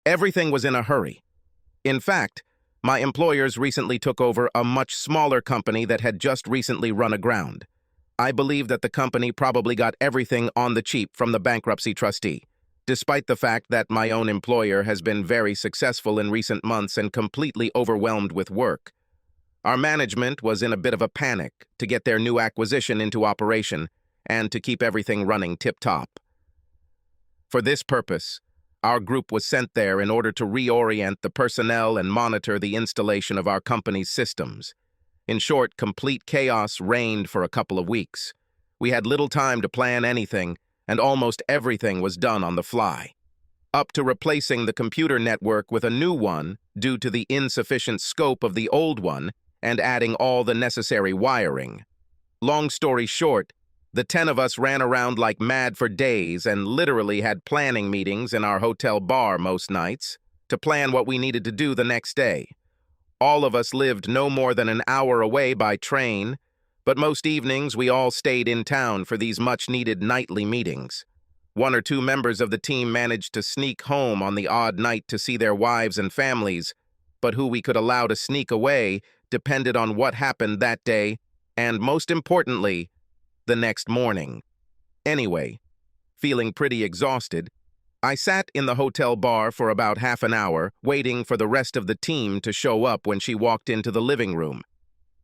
Everything was in a hurry. In fact, my employers recently took over a much smaller company that had just recently run aground. I believe that the company probably got everything on the cheap from the bankruptcy trustee, despite the fact that my own employer has been very successful in recent months and completely overwhelmed with work. Our management was in a bit of a panic to get their new acquisition into operation and to keep everything running tip-top. For this purpose, our group was sent there in order to reorient the personnel and monitor the installation of our company's systems. In short, complete chaos reigned for a couple of weeks. We had little time to plan anything, and almost everything was done on the fly. Up to replacing the computer network with a new one due to the insufficient scope of the old one and adding all the necessary wiring. Long story short, the 10 of us ran around like mad for days and literally had planning meetings in our hotel bar most nights to plan what we needed to do the next day. All of us lived no more than an hour away by train, but most evenings we all stayed in town for these much-needed nightly meetings. One or two members of the team managed to sneak home on the odd night to see their wives and families, but who we could allow to sneak away depended on what happened that day, and most importantly, the next morning. Anyway, feeling pretty exhausted, I sat in the hotel bar for about half an hour, waiting for the rest of the team to show up when she walked into the living room.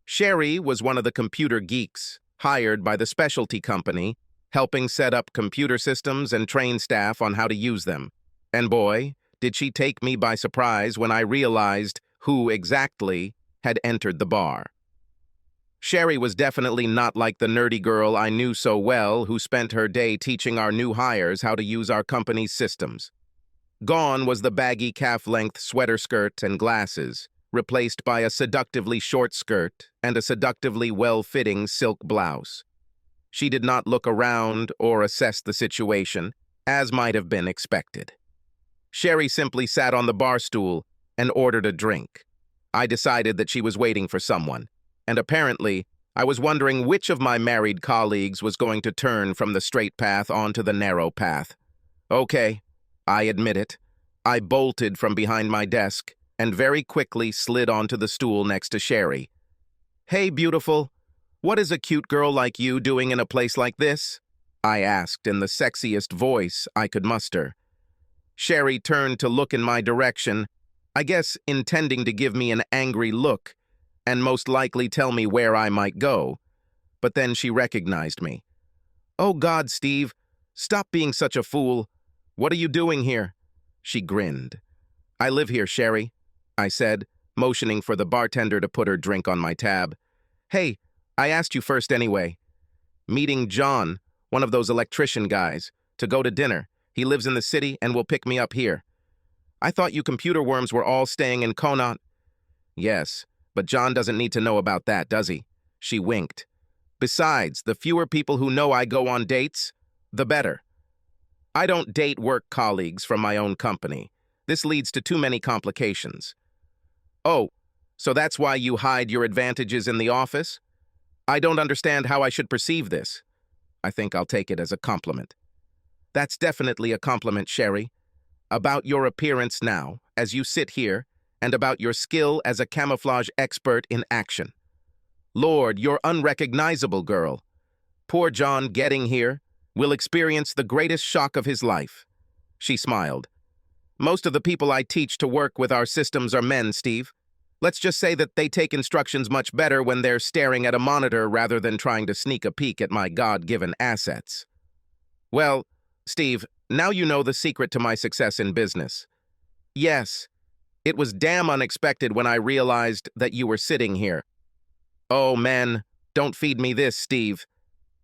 Sherry was one of the computer geeks, hired by the specialty company, helping set up computer systems and train staff on how to use them. And boy, did she take me by surprise when I realized who exactly had entered the bar. Sherry was definitely not like the nerdy girl I knew so well who spent her day teaching our new hires how to use our company's systems. Gone was the baggy calf-length sweater skirt and glasses, replaced by a seductively short skirt and a seductively well-fitting silk blouse. She did not look around or assess the situation, as might have been expected. Sherry simply sat on the bar stool and ordered a drink. I decided that she was waiting for someone, and apparently, I was wondering which of my married colleagues was going to turn from the straight path onto the narrow path. Okay, I admit it. I bolted from behind my desk and very quickly slid onto the stool next to Sherry. "Hey, beautiful, what is a cute girl like you doing in a place like this?" I asked in the sexiest voice I could muster. Sherry turned to look in my direction, I guess intending to give me an angry look, and most likely tell me where I might go. But then she recognized me. "Oh God, Steve, stop being such a fool. What are you doing here?" She grinned. "I live here, Sherry," I said, motioning for the bartender to put her drink on my tab. "Hey, I asked you first anyway. Meeting John, one of those electrician guys, to go to dinner. He lives in the city and will pick me up here. I thought you computer worms were all staying in Conant." "Yes, but John doesn't need to know about that, does he?" She winked. "Besides, the fewer people who know I go on dates, the better. I don't date work colleagues from my own company. This leads to too many complications." "Oh, so that's why you hide your advantages in the office? I don't understand how I should perceive this." I think I'll take it as a compliment. "That's definitely a compliment, Sherry. About your appearance now, as you sit here, and about your skill as a camouflage expert in action. Lord, you're unrecognizable, girl. Poor John getting here will experience the greatest shock of his life." She smiled. "Most of the people I teach to work with our systems are men, Steve. Let's just say that they take instructions much better when they're staring at a monitor rather than trying to sneak a peek at my God-given assets." "Well, Steve, now you know the secret to my success in business." "Yes. It was damn unexpected when I realized that you were sitting here." "Oh, man, don't feed me this, Steve.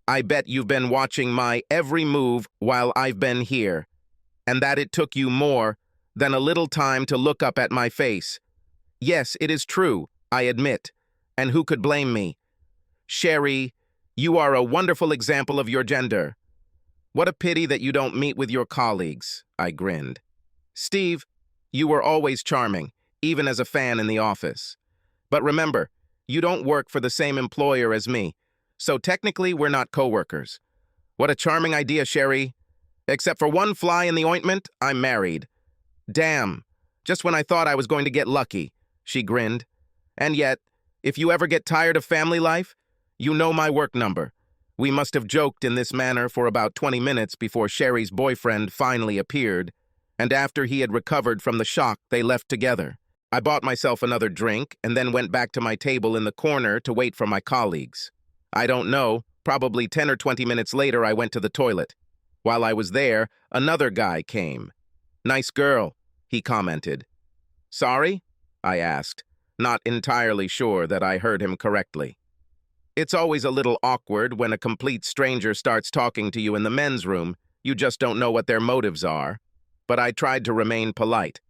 I bet you've been watching my every move while I've been here, and that it took you more than a little time to look up at my face. Yes, it is true, I admit, and who could blame me? Sherry, you are a wonderful example of your gender. What a pity that you don't meet with your colleagues," I grinned. "Steve, you were always charming, even as a fan in the office. But remember, you don't work for the same employer as me, so technically we're not coworkers. What a charming idea, Sherry. Except for one fly in the ointment, I'm married. Damn, Just when I thought I was going to get lucky, she grinned. And yet, if you ever get tired of family life, you know my work number. We must have joked in this manner for about 20 minutes before Sherry's boyfriend finally appeared, and after he had recovered from the shock, they left together. I bought myself another drink and then went back to my table in the corner to wait for my colleagues. I don't know, probably 10 or 20 minutes later I went to the toilet. While I was there, another guy came. "Nice girl," he commented. "Sorry?" I asked, not entirely sure that I heard him correctly. It's always a little awkward when a complete stranger starts talking to you in the men's room. You just don't know what their motives are. But I tried to remain polite.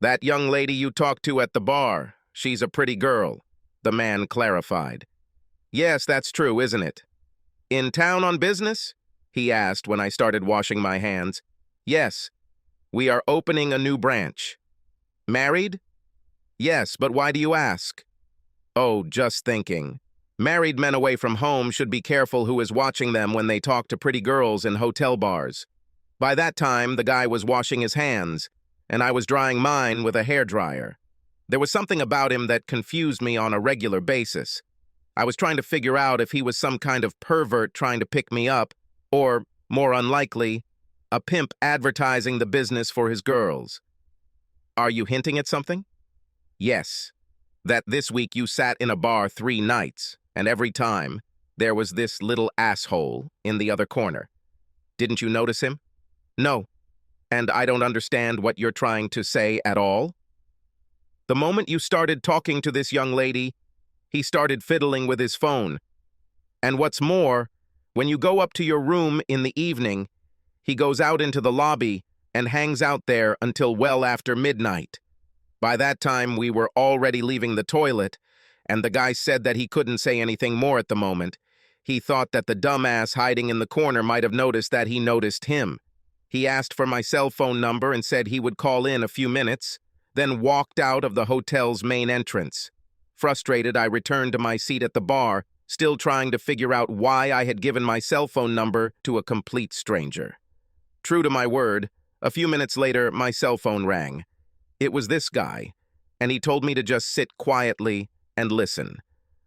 "That young lady you talked to at the bar, she's a pretty girl," the man clarified. "Yes, that's true, isn't it?" "In town on business?" he asked when I started washing my hands. "Yes. We are opening a new branch." "Married?" "Yes, but why do you ask?" "Oh, just thinking. Married men away from home should be careful who is watching them when they talk to pretty girls in hotel bars." By that time, the guy was washing his hands, and I was drying mine with a hairdryer. There was something about him that confused me on a regular basis. I was trying to figure out if he was some kind of pervert trying to pick me up, or, more unlikely, a pimp advertising the business for his girls. "Are you hinting at something?" "Yes. That this week you sat in a bar 3 nights, and every time, there was this little asshole in the other corner. Didn't you notice him?" "No. And I don't understand what you're trying to say at all." "The moment you started talking to this young lady, he started fiddling with his phone. And what's more, when you go up to your room in the evening, he goes out into the lobby and hangs out there until well after midnight. By that time, we were already leaving the toilet, and the guy said that he couldn't say anything more at the moment. He thought that the dumbass hiding in the corner might have noticed that he noticed him. He asked for my cell phone number and said he would call in a few minutes, then walked out of the hotel's main entrance. Frustrated, I returned to my seat at the bar, still trying to figure out why I had given my cell phone number to a complete stranger. True to my word, a few minutes later, my cell phone rang. It was this guy, and he told me to just sit quietly and listen.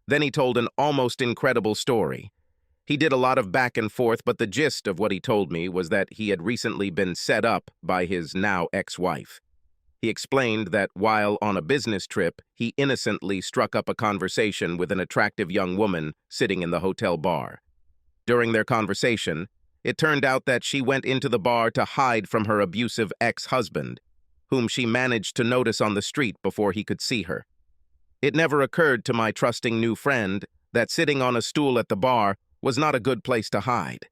Then he told an almost incredible story. He did a lot of back and forth, but the gist of what he told me was that he had recently been set up by his now ex-wife. He explained that while on a business trip, he innocently struck up a conversation with an attractive young woman sitting in the hotel bar. During their conversation, it turned out that she went into the bar to hide from her abusive ex-husband, whom she managed to notice on the street before he could see her. It never occurred to my trusting new friend that sitting on a stool at the bar was not a good place to hide.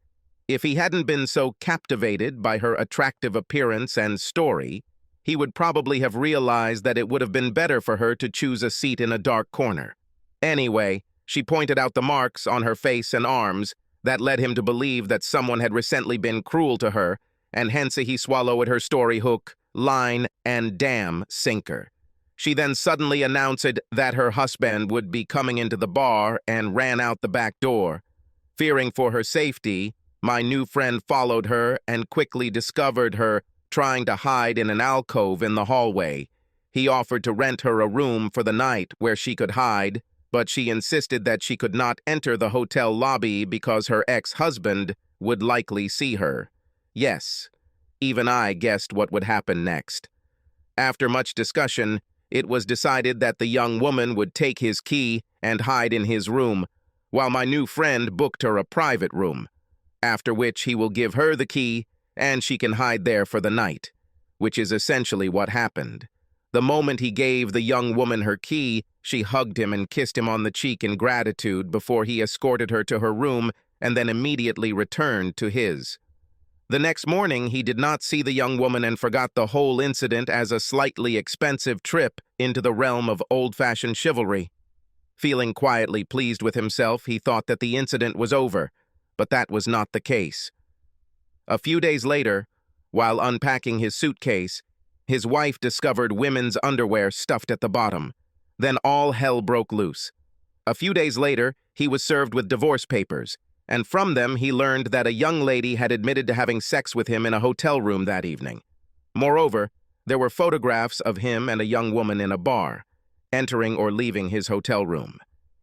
If he hadn't been so captivated by her attractive appearance and story, he would probably have realized that it would have been better for her to choose a seat in a dark corner. Anyway, she pointed out the marks on her face and arms that led him to believe that someone had recently been cruel to her, and hence he swallowed her story hook, line, and damn sinker. She then suddenly announced that her husband would be coming into the bar and ran out the back door. Fearing for her safety, my new friend followed her and quickly discovered her trying to hide in an alcove in the hallway. He offered to rent her a room for the night where she could hide, but she insisted that she could not enter the hotel lobby because her ex-husband would likely see her. Yes, even I guessed what would happen next. After much discussion, it was decided that the young woman would take his key and hide in his room, while my new friend booked her a private room, after which he will give her the key and she can hide there for the night, which is essentially what happened. The moment he gave the young woman her key, she hugged him and kissed him on the cheek in gratitude before he escorted her to her room and then immediately returned to his. The next morning, he did not see the young woman and forgot the whole incident as a slightly expensive trip into the realm of old-fashioned chivalry. Feeling quietly pleased with himself, he thought that the incident was over, but that was not the case. A few days later, while unpacking his suitcase, his wife discovered women's underwear stuffed at the bottom. Then all hell broke loose. A few days later, he was served with divorce papers, and from them he learned that a young lady had admitted to having sex with him in a hotel room that evening. Moreover, There were photographs of him and a young woman in a bar, entering or leaving his hotel room.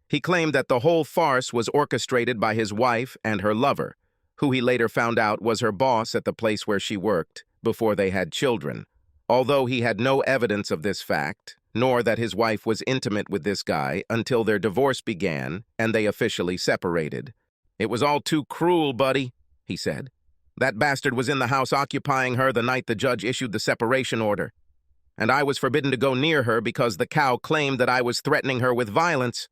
He claimed that the whole farce was orchestrated by his wife and her lover, who he later found out was her boss at the place where she worked before they had children, although he had no evidence of this fact, nor that his wife was intimate with this guy until their divorce began and they officially separated. "It was all too cruel, buddy," he said. "That bastard was in the house occupying her the night the judge issued the separation order, and I was forbidden to go near her because the cow claimed that I was threatening her with violence.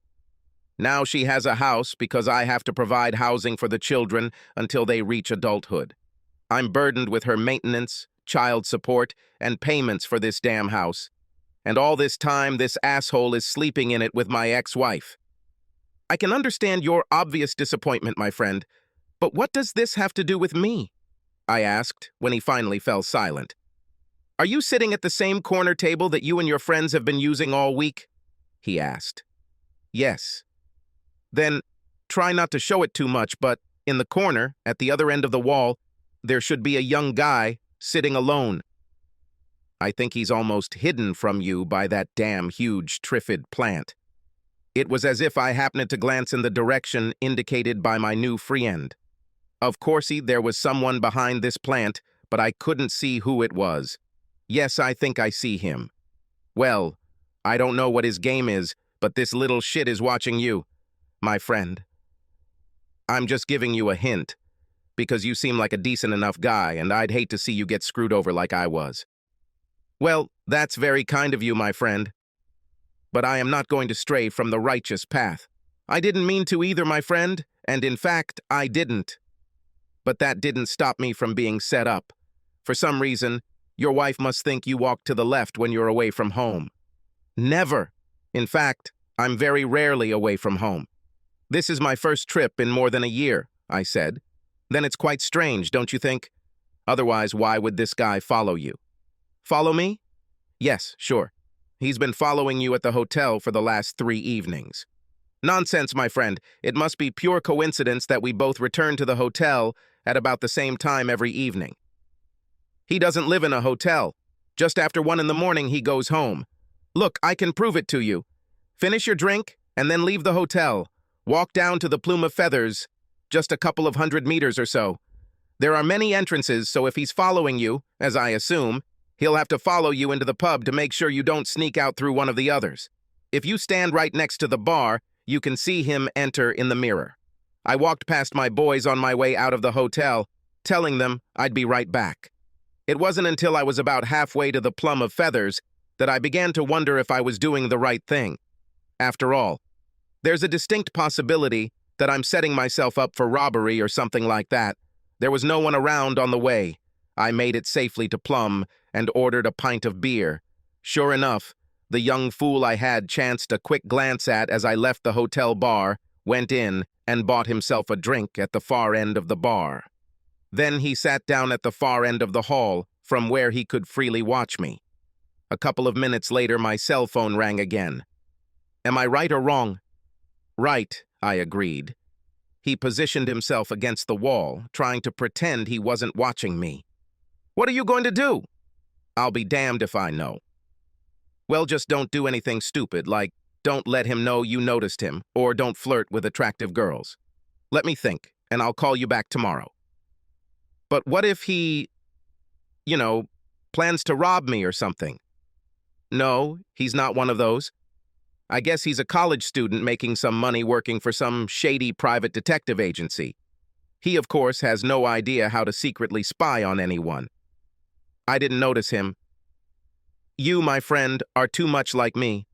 Now she has a house because I have to provide housing for the children until they reach adulthood. I'm burdened with her maintenance, child support, and payments for this damn house. And all this time, this asshole is sleeping in it with my ex-wife. I can understand your obvious disappointment, my friend, but what does this have to do with me?" I asked when he finally fell silent. "Are you sitting at the same corner table that you and your friends have been using all week?" he asked. "Yes." "Then try not to show it too much, but in the corner, at the other end of the wall, there should be a young guy sitting alone. I think he's almost hidden from you by that damn huge triffid plant." It was as if I happened to glance in the direction indicated by my new friend. Of course, there was someone behind this plant, but I couldn't see who it was. "Yes, I think I see him." "Well, I don't know what his game is, but this little shit is watching you, my friend. I'm just giving you a hint, because you seem like a decent enough guy, and I'd hate to see you get screwed over like I was." "Well, that's very kind of you, my friend. But I am not going to stray from the righteous path. I didn't mean to either, my friend, and in fact, I didn't. But that didn't stop me from being set up. For some reason, your wife must think you walk to the left when you're away from home." "Never. In fact, I'm very rarely away from home. This is my first trip in more than a year," I said. "Then it's quite strange, don't you think? Otherwise, why would this guy follow you?" "Follow me?" "Yes, sure. He's been following you at the hotel for the last 3 evenings. "Nonsense, my friend. It must be pure coincidence that we both return to the hotel at about the same time every evening. He doesn't live in a hotel. Just after 1 in the morning, he goes home. Look, I can prove it to you. Finish your drink and then leave the hotel. Walk down to the Plume of Feathers, just a couple of 100 meters or so. There are many entrances, so if he's following you, as I assume, he'll have to follow you into the pub to make sure you don't sneak out through one of the others. If you stand right next to the bar, you can see him enter in the mirror. I walked past my boys on my way out of the hotel, telling them I'd be right back. It wasn't until I was about halfway to the Plume of Feathers that I began to wonder if I was doing the right thing. After all, there's a distinct possibility that I'm setting myself up for robbery or something like that. There was no one around on the way. I made it safely to Plum and ordered a pint of beer. Sure enough, the young fool I had chanced a quick glance at as I left the hotel bar, went in, and bought himself a drink at the far end of the bar. Then he sat down at the far end of the hall, from where he could freely watch me. A couple of minutes later, my cell phone rang again. Am I right or wrong? Right, I agreed. He positioned himself against the wall, trying to pretend he wasn't watching me. What are you going to do? I'll be damned if I know. Well, just don't do anything stupid, like don't let him know you noticed him, or don't flirt with attractive girls. Let me think, and I'll call you back tomorrow. But what if he, plans to rob me or something? No, he's not one of those. I guess he's a college student making some money working for some shady private detective agency. He, of course, has no idea how to secretly spy on anyone. I didn't notice him. You, my friend, are too much like me.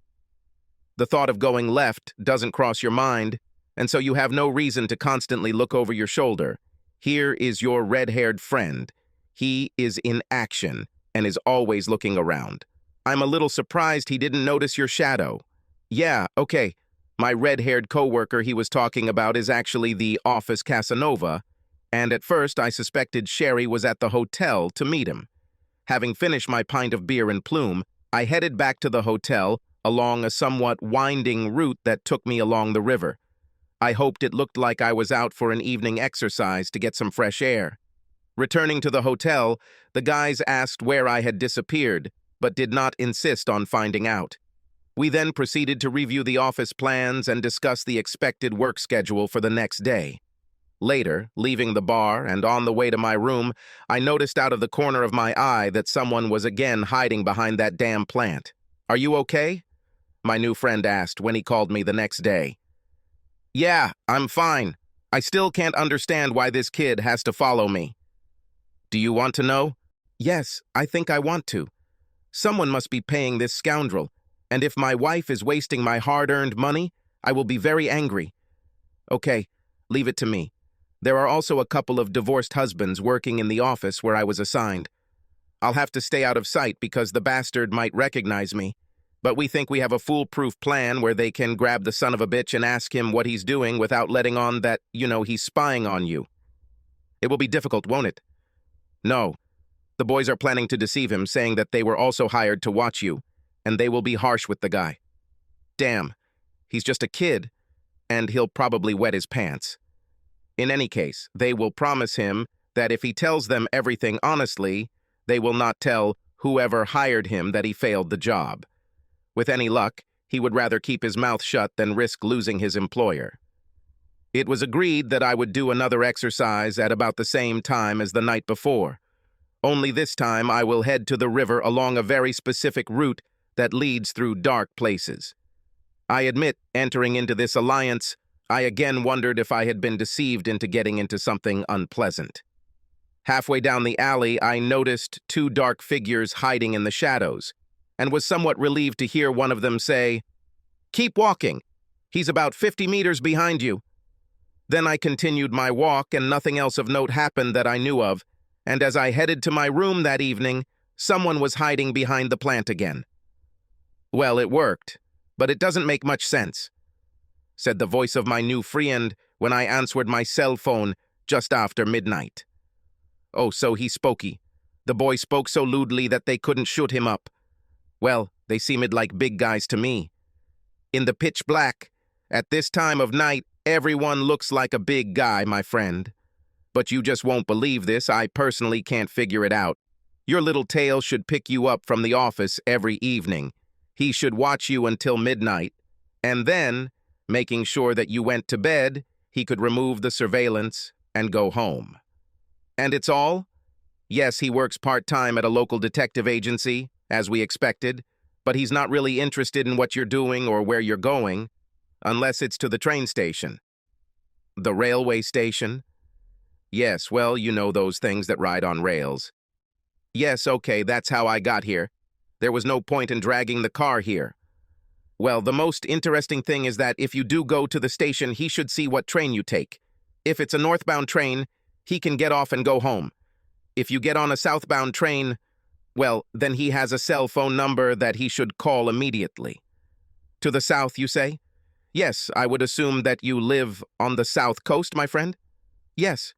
The thought of going left doesn't cross your mind, and so you have no reason to constantly look over your shoulder. Here is your red-haired friend. He is in action and is always looking around. I'm a little surprised he didn't notice your shadow. Yeah, okay. My red-haired coworker he was talking about is actually the office Casanova, and at first I suspected Sherry was at the hotel to meet him. Having finished my pint of beer and Plume, I headed back to the hotel along a somewhat winding route that took me along the river. I hoped it looked like I was out for an evening exercise to get some fresh air. Returning to the hotel, the guys asked where I had disappeared, but did not insist on finding out. We then proceeded to review the office plans and discuss the expected work schedule for the next day. Later, leaving the bar and on the way to my room, I noticed out of the corner of my eye that someone was again hiding behind that damn plant. "Are you okay?" my new friend asked when he called me the next day. "Yeah, I'm fine. I still can't understand why this kid has to follow me." "Do you want to know?" "Yes, I think I want to. Someone must be paying this scoundrel, and if my wife is wasting my hard-earned money, I will be very angry." "Okay, leave it to me. There are also a couple of divorced husbands working in the office where I was assigned. I'll have to stay out of sight because the bastard might recognize me, but we think we have a foolproof plan where they can grab the son of a bitch and ask him what he's doing without letting on that, he's spying on you. It will be difficult, won't it?" "No. The boys are planning to deceive him, saying that they were also hired to watch you, and they will be harsh with the guy. Damn, he's just a kid, and he'll probably wet his pants. In any case, they will promise him that if he tells them everything honestly, they will not tell whoever hired him that he failed the job. With any luck, he would rather keep his mouth shut than risk losing his employer." It was agreed that I would do another exercise at about the same time as the night before. Only this time I will head to the river along a very specific route that leads through dark places. I admit, entering into this alliance, I again wondered if I had been deceived into getting into something unpleasant. Halfway down the alley, I noticed two dark figures hiding in the shadows, and was somewhat relieved to hear one of them say, "Keep walking. He's about 50 meters behind you." Then I continued my walk, and nothing else of note happened that I knew of, and as I headed to my room that evening, someone was hiding behind the plant again. "Well, it worked, but it doesn't make much sense," said the voice of my new friend when I answered my cell phone just after midnight. Oh, so he spokey. The boy spoke so lewdly that they couldn't shoot him up. Well, they seemed like big guys to me. In the pitch black, at this time of night, everyone looks like a big guy, my friend. But you just won't believe this. I personally can't figure it out. Your little tail should pick you up from the office every evening. He should watch you until midnight, and then, making sure that you went to bed, he could remove the surveillance and go home. And it's all? Yes, he works part-time at a local detective agency, as we expected, but he's not really interested in what you're doing or where you're going, unless it's to the train station. The railway station? Yes, well, you know those things that ride on rails. Yes, okay, that's how I got here. There was no point in dragging the car here. Well, the most interesting thing is that if you do go to the station, he should see what train you take. If it's a northbound train, he can get off and go home. If you get on a southbound train, well, then he has a cell phone number that he should call immediately. To the south, you say? Yes, I would assume that you live on the south coast, my friend? Yes.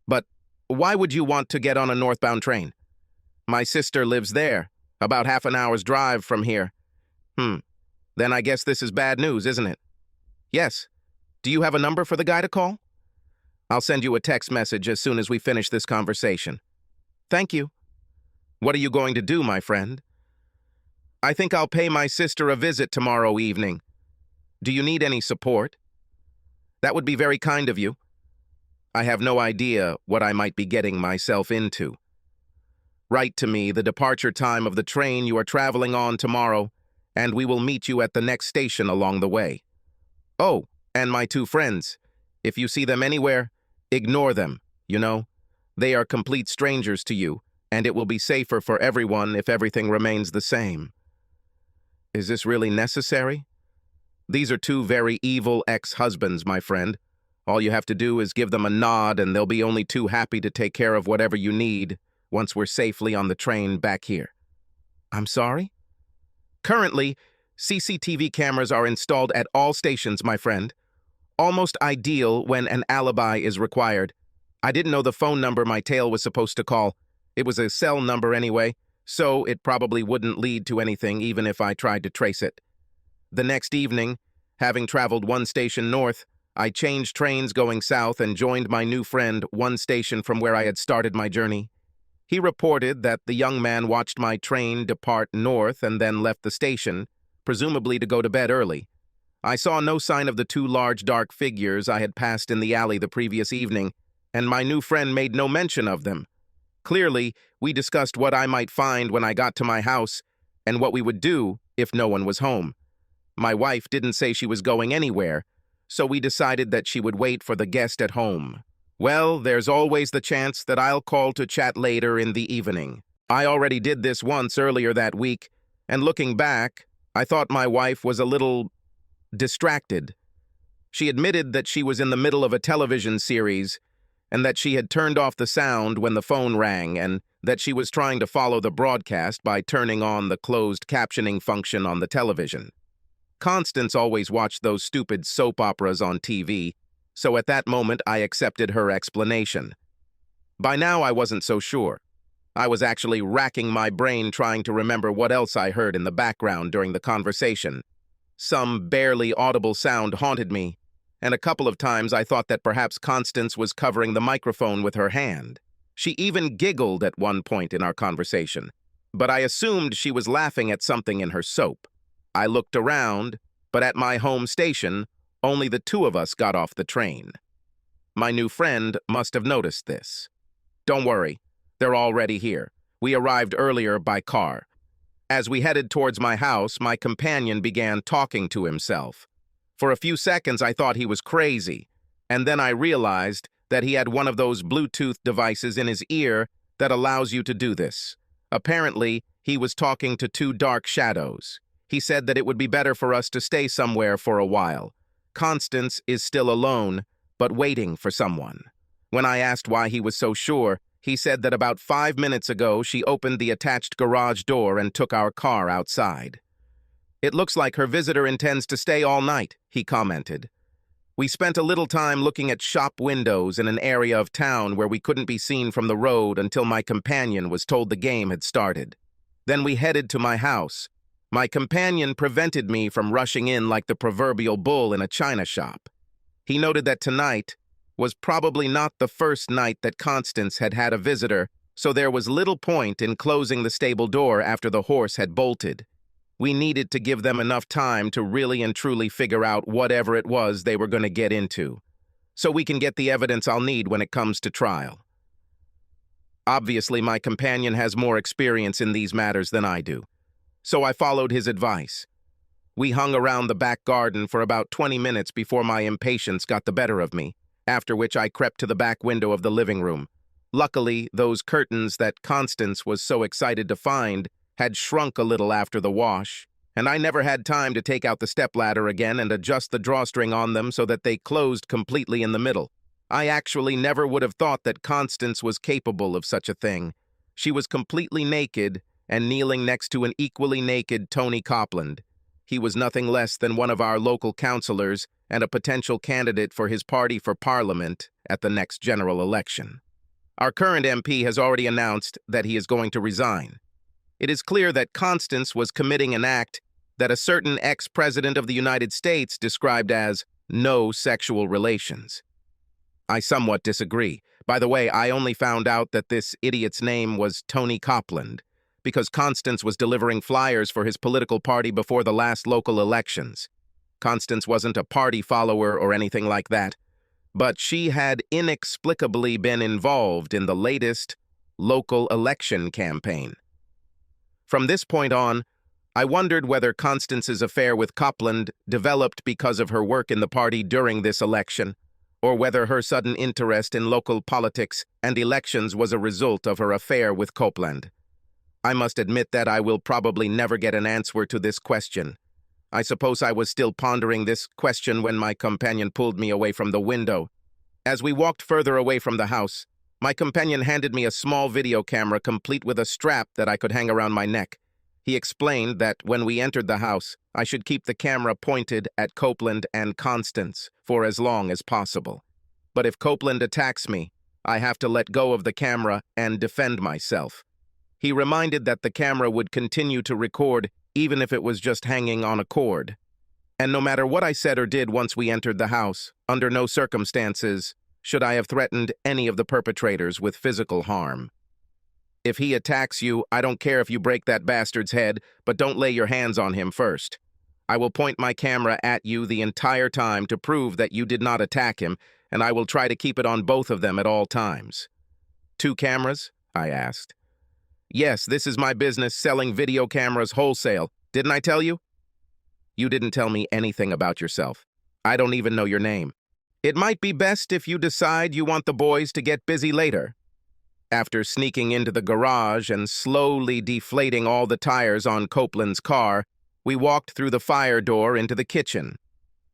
But why would you want to get on a northbound train? My sister lives there, about half an hour's drive from here. Then I guess this is bad news, isn't it? Yes. Do you have a number for the guy to call? I'll send you a text message as soon as we finish this conversation. Thank you. What are you going to do, my friend? I think I'll pay my sister a visit tomorrow evening. Do you need any support? That would be very kind of you. I have no idea what I might be getting myself into. Write to me the departure time of the train you are traveling on tomorrow, and we will meet you at the next station along the way. Oh, and my two friends. If you see them anywhere, ignore them, you know. They are complete strangers to you, and it will be safer for everyone if everything remains the same. Is this really necessary? These are two very evil ex-husbands, my friend. All you have to do is give them a nod, and they'll be only too happy to take care of whatever you need once we're safely on the train back here. I'm sorry? Currently, CCTV cameras are installed at all stations, my friend. Almost ideal when an alibi is required. I didn't know the phone number my tail was supposed to call. It was a cell number anyway, so it probably wouldn't lead to anything even if I tried to trace it. The next evening, having traveled one station north, I changed trains going south and joined my new friend one station from where I had started my journey. He reported that the young man watched my train depart north and then left the station, presumably to go to bed early. I saw no sign of the two large dark figures I had passed in the alley the previous evening, and my new friend made no mention of them. Clearly, we discussed what I might find when I got to my house and what we would do if no one was home. My wife didn't say she was going anywhere, so we decided that she would wait for the guest at home. Well, there's always the chance that I'll call to chat later in the evening. I already did this once earlier that week, and looking back, I thought my wife was a little distracted. She admitted that she was in the middle of a television series and that she had turned off the sound when the phone rang and that she was trying to follow the broadcast by turning on the closed captioning function on the television. Constance always watched those stupid soap operas on TV, so at that moment I accepted her explanation. By now I wasn't so sure. I was actually racking my brain trying to remember what else I heard in the background during the conversation. Some barely audible sound haunted me, and a couple of times I thought that perhaps Constance was covering the microphone with her hand. She even giggled at one point in our conversation, but I assumed she was laughing at something in her soap. I looked around, but at my home station, only the two of us got off the train. My new friend must have noticed this. Don't worry, they're already here. We arrived earlier by car. As we headed towards my house, my companion began talking to himself. For a few seconds, I thought he was crazy, and then I realized that he had one of those Bluetooth devices in his ear that allows you to do this. Apparently, he was talking to two dark shadows. He said that it would be better for us to stay somewhere for a while. Constance is still alone, but waiting for someone. When I asked why he was so sure, he said that about 5 minutes ago she opened the attached garage door and took our car outside. It looks like her visitor intends to stay all night, he commented. We spent a little time looking at shop windows in an area of town where we couldn't be seen from the road until my companion was told the game had started. Then we headed to my house. My companion prevented me from rushing in like the proverbial bull in a china shop. He noted that tonight was probably not the first night that Constance had had a visitor, so there was little point in closing the stable door after the horse had bolted. We needed to give them enough time to really and truly figure out whatever it was they were going to get into, so we can get the evidence I'll need when it comes to trial. Obviously, my companion has more experience in these matters than I do, so I followed his advice. We hung around the back garden for about 20 minutes before my impatience got the better of me, after which I crept to the back window of the living room. Luckily, those curtains that Constance was so excited to find had shrunk a little after the wash, and I never had time to take out the stepladder again and adjust the drawstring on them so that they closed completely in the middle. I actually never would have thought that Constance was capable of such a thing. She was completely naked and kneeling next to an equally naked Tony Copeland. He was nothing less than one of our local councilors and a potential candidate for his party for parliament at the next general election. Our current MP has already announced that he is going to resign. It is clear that Constance was committing an act that a certain ex-president of the United States described as no sexual relations. I somewhat disagree. By the way, I only found out that this idiot's name was Tony Copeland because Constance was delivering flyers for his political party before the last local elections. Constance wasn't a party follower or anything like that, but she had inexplicably been involved in the latest local election campaign. From this point on, I wondered whether Constance's affair with Copeland developed because of her work in the party during this election, or whether her sudden interest in local politics and elections was a result of her affair with Copeland. I must admit that I will probably never get an answer to this question. I suppose I was still pondering this question when my companion pulled me away from the window. As we walked further away from the house, my companion handed me a small video camera complete with a strap that I could hang around my neck. He explained that when we entered the house, I should keep the camera pointed at Copeland and Constance for as long as possible. But if Copeland attacks me, I have to let go of the camera and defend myself. He reminded that the camera would continue to record even if it was just hanging on a cord. And no matter what I said or did once we entered the house, under no circumstances should I have threatened any of the perpetrators with physical harm. If he attacks you, I don't care if you break that bastard's head, but don't lay your hands on him first. I will point my camera at you the entire time to prove that you did not attack him, and I will try to keep it on both of them at all times." "2 cameras?" I asked. "Yes, this is my business, selling video cameras wholesale. Didn't I tell you?" "You didn't tell me anything about yourself. I don't even know your name. It might be best if you decide you want the boys to get busy later." After sneaking into the garage and slowly deflating all the tires on Copeland's car, we walked through the fire door into the kitchen.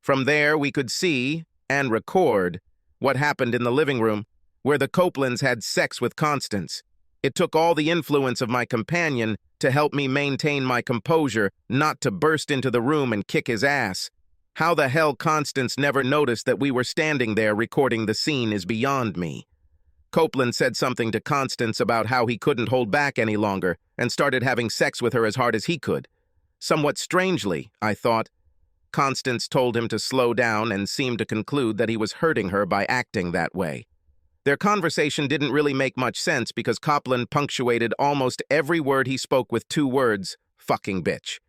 From there, we could see and record what happened in the living room, where the Copelands had sex with Constance. It took all the influence of my companion to help me maintain my composure, not to burst into the room and kick his ass. How the hell Constance never noticed that we were standing there recording the scene is beyond me. Copeland said something to Constance about how he couldn't hold back any longer and started having sex with her as hard as he could. Somewhat strangely, I thought, Constance told him to slow down and seemed to conclude that he was hurting her by acting that way. Their conversation didn't really make much sense because Copeland punctuated almost every word he spoke with 2 words, "fucking bitch,"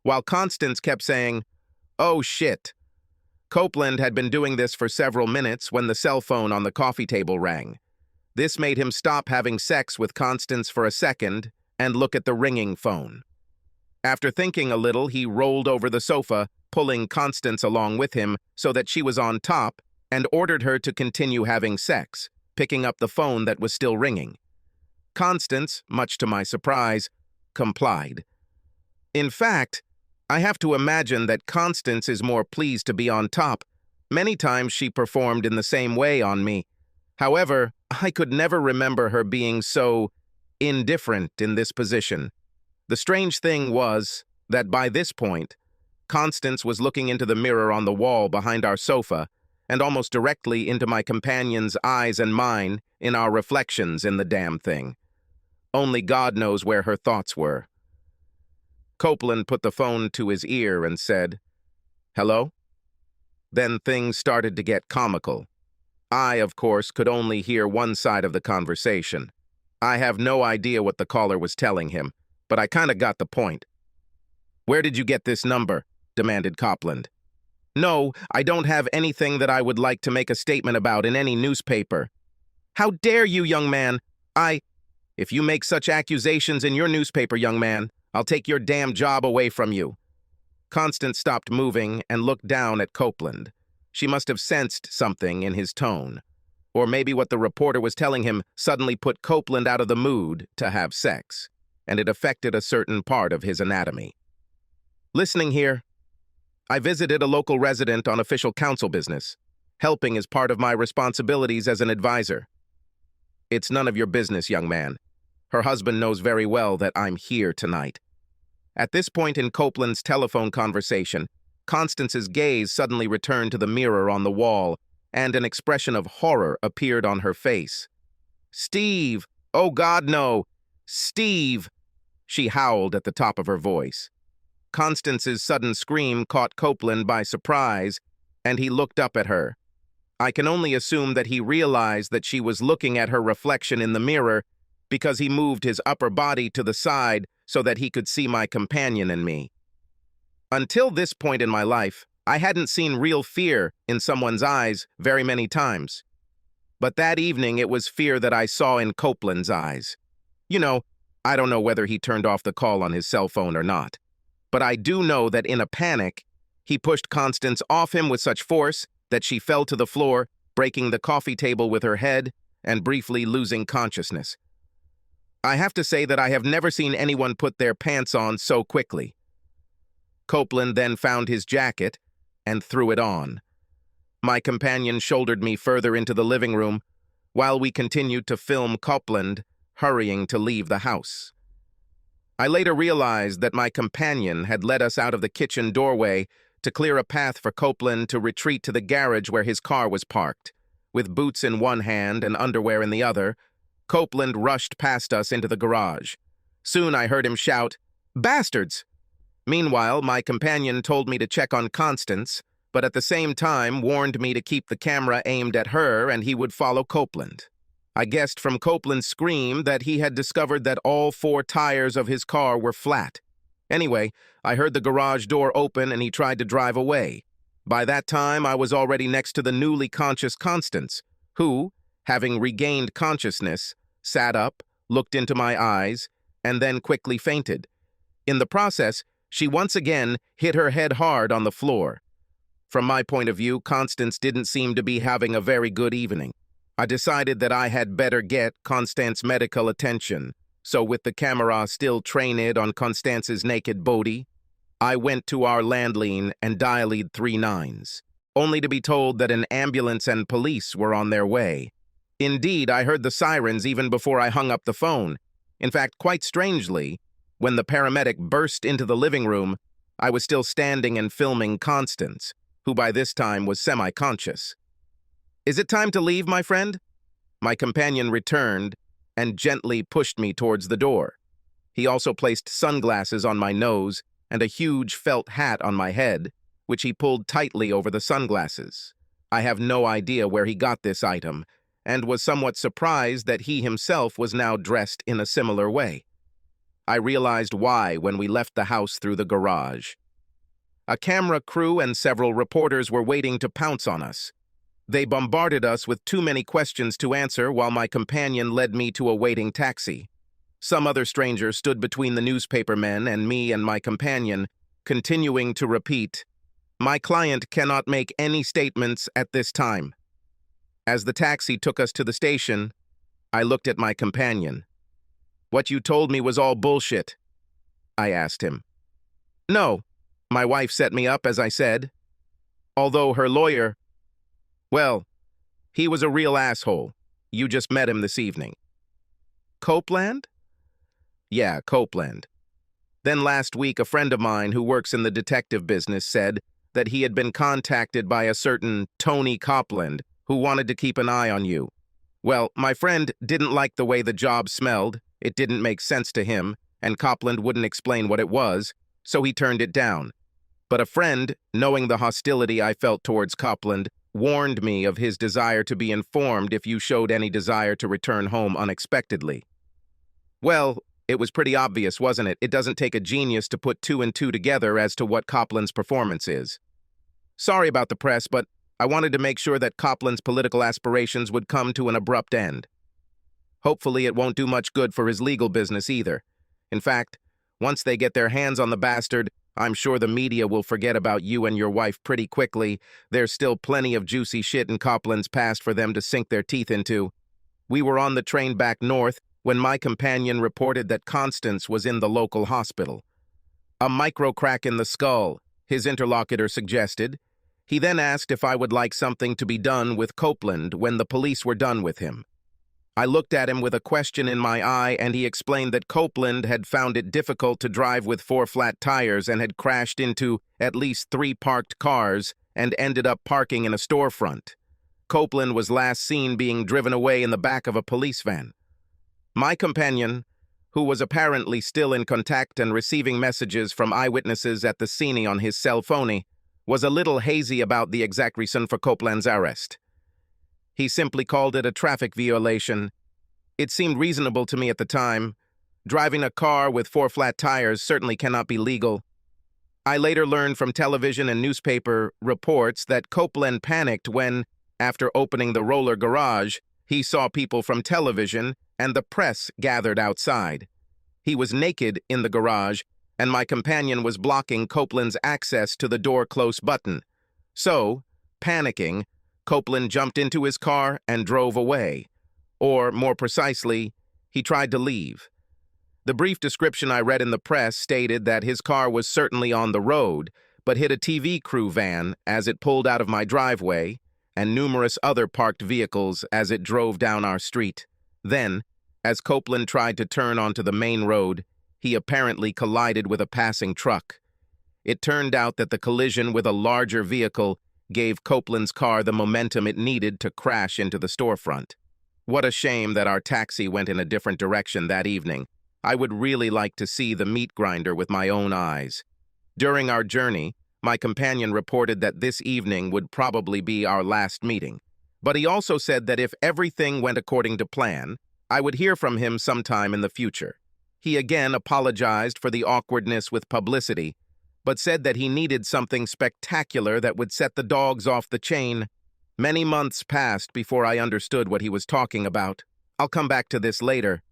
while Constance kept saying, "Oh shit." Copeland had been doing this for several minutes when the cell phone on the coffee table rang. This made him stop having sex with Constance for a second and look at the ringing phone. After thinking a little, he rolled over the sofa, pulling Constance along with him so that she was on top, and ordered her to continue having sex, picking up the phone that was still ringing. Constance, much to my surprise, complied. In fact, I have to imagine that Constance is more pleased to be on top. Many times she performed in the same way on me. However, I could never remember her being so indifferent in this position. The strange thing was that by this point, Constance was looking into the mirror on the wall behind our sofa and almost directly into my companion's eyes and mine in our reflections in the damn thing. Only God knows where her thoughts were. Copeland put the phone to his ear and said, "Hello?" Then things started to get comical. I, of course, could only hear one side of the conversation. I have no idea what the caller was telling him, but I kinda got the point. "Where did you get this number?" demanded Copeland. "No, I don't have anything that I would like to make a statement about in any newspaper." "How dare you, young man? If you make such accusations in your newspaper, young man, I'll take your damn job away from you." Constance stopped moving and looked down at Copeland. She must have sensed something in his tone. Or maybe what the reporter was telling him suddenly put Copeland out of the mood to have sex, and it affected a certain part of his anatomy. "Listening here. I visited a local resident on official council business. Helping is part of my responsibilities as an advisor." "It's none of your business, young man. Her husband knows very well that I'm here tonight." At this point in Copeland's telephone conversation, Constance's gaze suddenly returned to the mirror on the wall, and an expression of horror appeared on her face. "Steve! Oh God, no! Steve!" she howled at the top of her voice. Constance's sudden scream caught Copeland by surprise, and he looked up at her. I can only assume that he realized that she was looking at her reflection in the mirror because he moved his upper body to the side so that he could see my companion and me. Until this point in my life, I hadn't seen real fear in someone's eyes very many times. But that evening, it was fear that I saw in Copeland's eyes. You know, I don't know whether he turned off the call on his cell phone or not. But I do know that in a panic, he pushed Constance off him with such force that she fell to the floor, breaking the coffee table with her head and briefly losing consciousness. I have to say that I have never seen anyone put their pants on so quickly. Copeland then found his jacket and threw it on. My companion shouldered me further into the living room while we continued to film Copeland hurrying to leave the house. I later realized that my companion had led us out of the kitchen doorway to clear a path for Copeland to retreat to the garage where his car was parked. With boots in one hand and underwear in the other, Copeland rushed past us into the garage. Soon I heard him shout, "Bastards!" Meanwhile, my companion told me to check on Constance, but at the same time warned me to keep the camera aimed at her and he would follow Copeland. I guessed from Copeland's scream that he had discovered that all 4 tires of his car were flat. Anyway, I heard the garage door open and he tried to drive away. By that time, I was already next to the newly conscious Constance, who, having regained consciousness, sat up, looked into my eyes, and then quickly fainted. In the process, she once again hit her head hard on the floor. From my point of view, Constance didn't seem to be having a very good evening. I decided that I had better get Constance's medical attention, so with the camera still trained on Constance's naked body, I went to our landline and dialed 3 nines, only to be told that an ambulance and police were on their way. Indeed, I heard the sirens even before I hung up the phone. In fact, quite strangely, when the paramedic burst into the living room, I was still standing and filming Constance, who by this time was semi-conscious. "Is it time to leave, my friend?" My companion returned and gently pushed me towards the door. He also placed sunglasses on my nose and a huge felt hat on my head, which he pulled tightly over the sunglasses. I have no idea where he got this item, and was somewhat surprised that he himself was now dressed in a similar way. I realized why when we left the house through the garage. A camera crew and several reporters were waiting to pounce on us. They bombarded us with too many questions to answer while my companion led me to a waiting taxi. Some other stranger stood between the newspaper men and me and my companion, continuing to repeat, "My client cannot make any statements at this time." As the taxi took us to the station, I looked at my companion. "What you told me was all bullshit?" I asked him. "No, my wife set me up, as I said. Although her lawyer, well, he was a real asshole. You just met him this evening." "Copeland?" "Yeah, Copeland. Then last week, a friend of mine who works in the detective business said that he had been contacted by a certain Tony Copeland who wanted to keep an eye on you. Well, my friend didn't like the way the job smelled, it didn't make sense to him, and Copeland wouldn't explain what it was, so he turned it down. But a friend, knowing the hostility I felt towards Copeland, warned me of his desire to be informed if you showed any desire to return home unexpectedly." Well, it was pretty obvious, wasn't it? It doesn't take a genius to put 2 and 2 together as to what Copeland's performance is. Sorry about the press, but I wanted to make sure that Copeland's political aspirations would come to an abrupt end. Hopefully it won't do much good for his legal business either. In fact, once they get their hands on the bastard, I'm sure the media will forget about you and your wife pretty quickly. There's still plenty of juicy shit in Copeland's past for them to sink their teeth into. We were on the train back north when my companion reported that Constance was in the local hospital. "A micro-crack in the skull," his interlocutor suggested. He then asked if I would like something to be done with Copeland when the police were done with him. I looked at him with a question in my eye, and he explained that Copeland had found it difficult to drive with 4 flat tires and had crashed into at least 3 parked cars and ended up parking in a storefront. Copeland was last seen being driven away in the back of a police van. My companion, who was apparently still in contact and receiving messages from eyewitnesses at the scene on his cell phone, was a little hazy about the exact reason for Copeland's arrest. He simply called it a traffic violation. It seemed reasonable to me at the time. Driving a car with 4 flat tires certainly cannot be legal. I later learned from television and newspaper reports that Copeland panicked when, after opening the roller garage, he saw people from television and the press gathered outside. He was naked in the garage, and my companion was blocking Copeland's access to the door close button. So, panicking, Copeland jumped into his car and drove away. Or, more precisely, he tried to leave. The brief description I read in the press stated that his car was certainly on the road, but hit a TV crew van as it pulled out of my driveway, and numerous other parked vehicles as it drove down our street. Then, as Copeland tried to turn onto the main road, he apparently collided with a passing truck. It turned out that the collision with a larger vehicle gave Copeland's car the momentum it needed to crash into the storefront. What a shame that our taxi went in a different direction that evening. I would really like to see the meat grinder with my own eyes. During our journey, my companion reported that this evening would probably be our last meeting. But he also said that if everything went according to plan, I would hear from him sometime in the future. He again apologized for the awkwardness with publicity, but said that he needed something spectacular that would set the dogs off the chain. Many months passed before I understood what he was talking about. I'll come back to this later.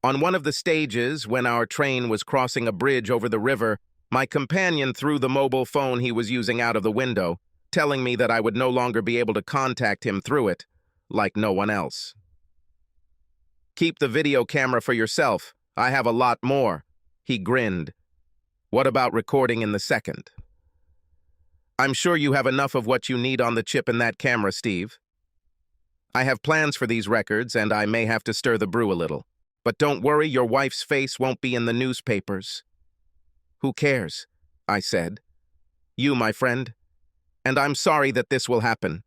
On one of the stages, when our train was crossing a bridge over the river, my companion threw the mobile phone he was using out of the window, telling me that I would no longer be able to contact him through it, like no one else. "Keep the video camera for yourself. I have a lot more." He grinned. "What about recording in the second?" "I'm sure you have enough of what you need on the chip in that camera, Steve. I have plans for these records, and I may have to stir the brew a little. But don't worry, your wife's face won't be in the newspapers." "Who cares?" I said. "You, my friend. And I'm sorry that this will happen.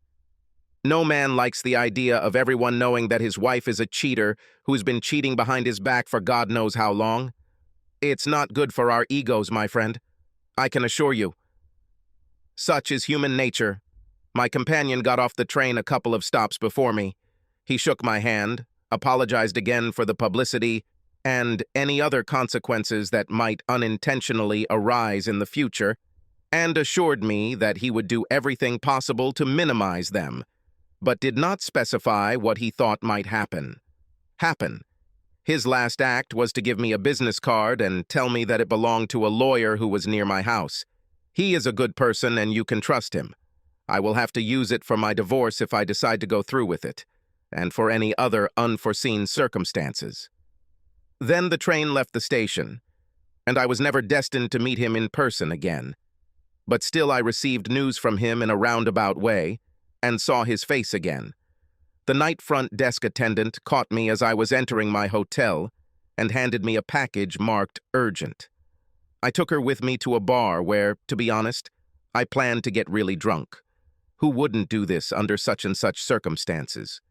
No man likes the idea of everyone knowing that his wife is a cheater who's been cheating behind his back for God knows how long. It's not good for our egos, my friend. I can assure you. Such is human nature." My companion got off the train a couple of stops before me. He shook my hand, apologized again for the publicity and any other consequences that might unintentionally arise in the future, and assured me that he would do everything possible to minimize them, but did not specify what he thought might happen. His last act was to give me a business card and tell me that it belonged to a lawyer who was near my house. He is a good person and you can trust him. I will have to use it for my divorce if I decide to go through with it, and for any other unforeseen circumstances. Then the train left the station, and I was never destined to meet him in person again. But still I received news from him in a roundabout way, and saw his face again. The night front desk attendant caught me as I was entering my hotel and handed me a package marked urgent. I took her with me to a bar where, to be honest, I planned to get really drunk. Who wouldn't do this under such and such circumstances?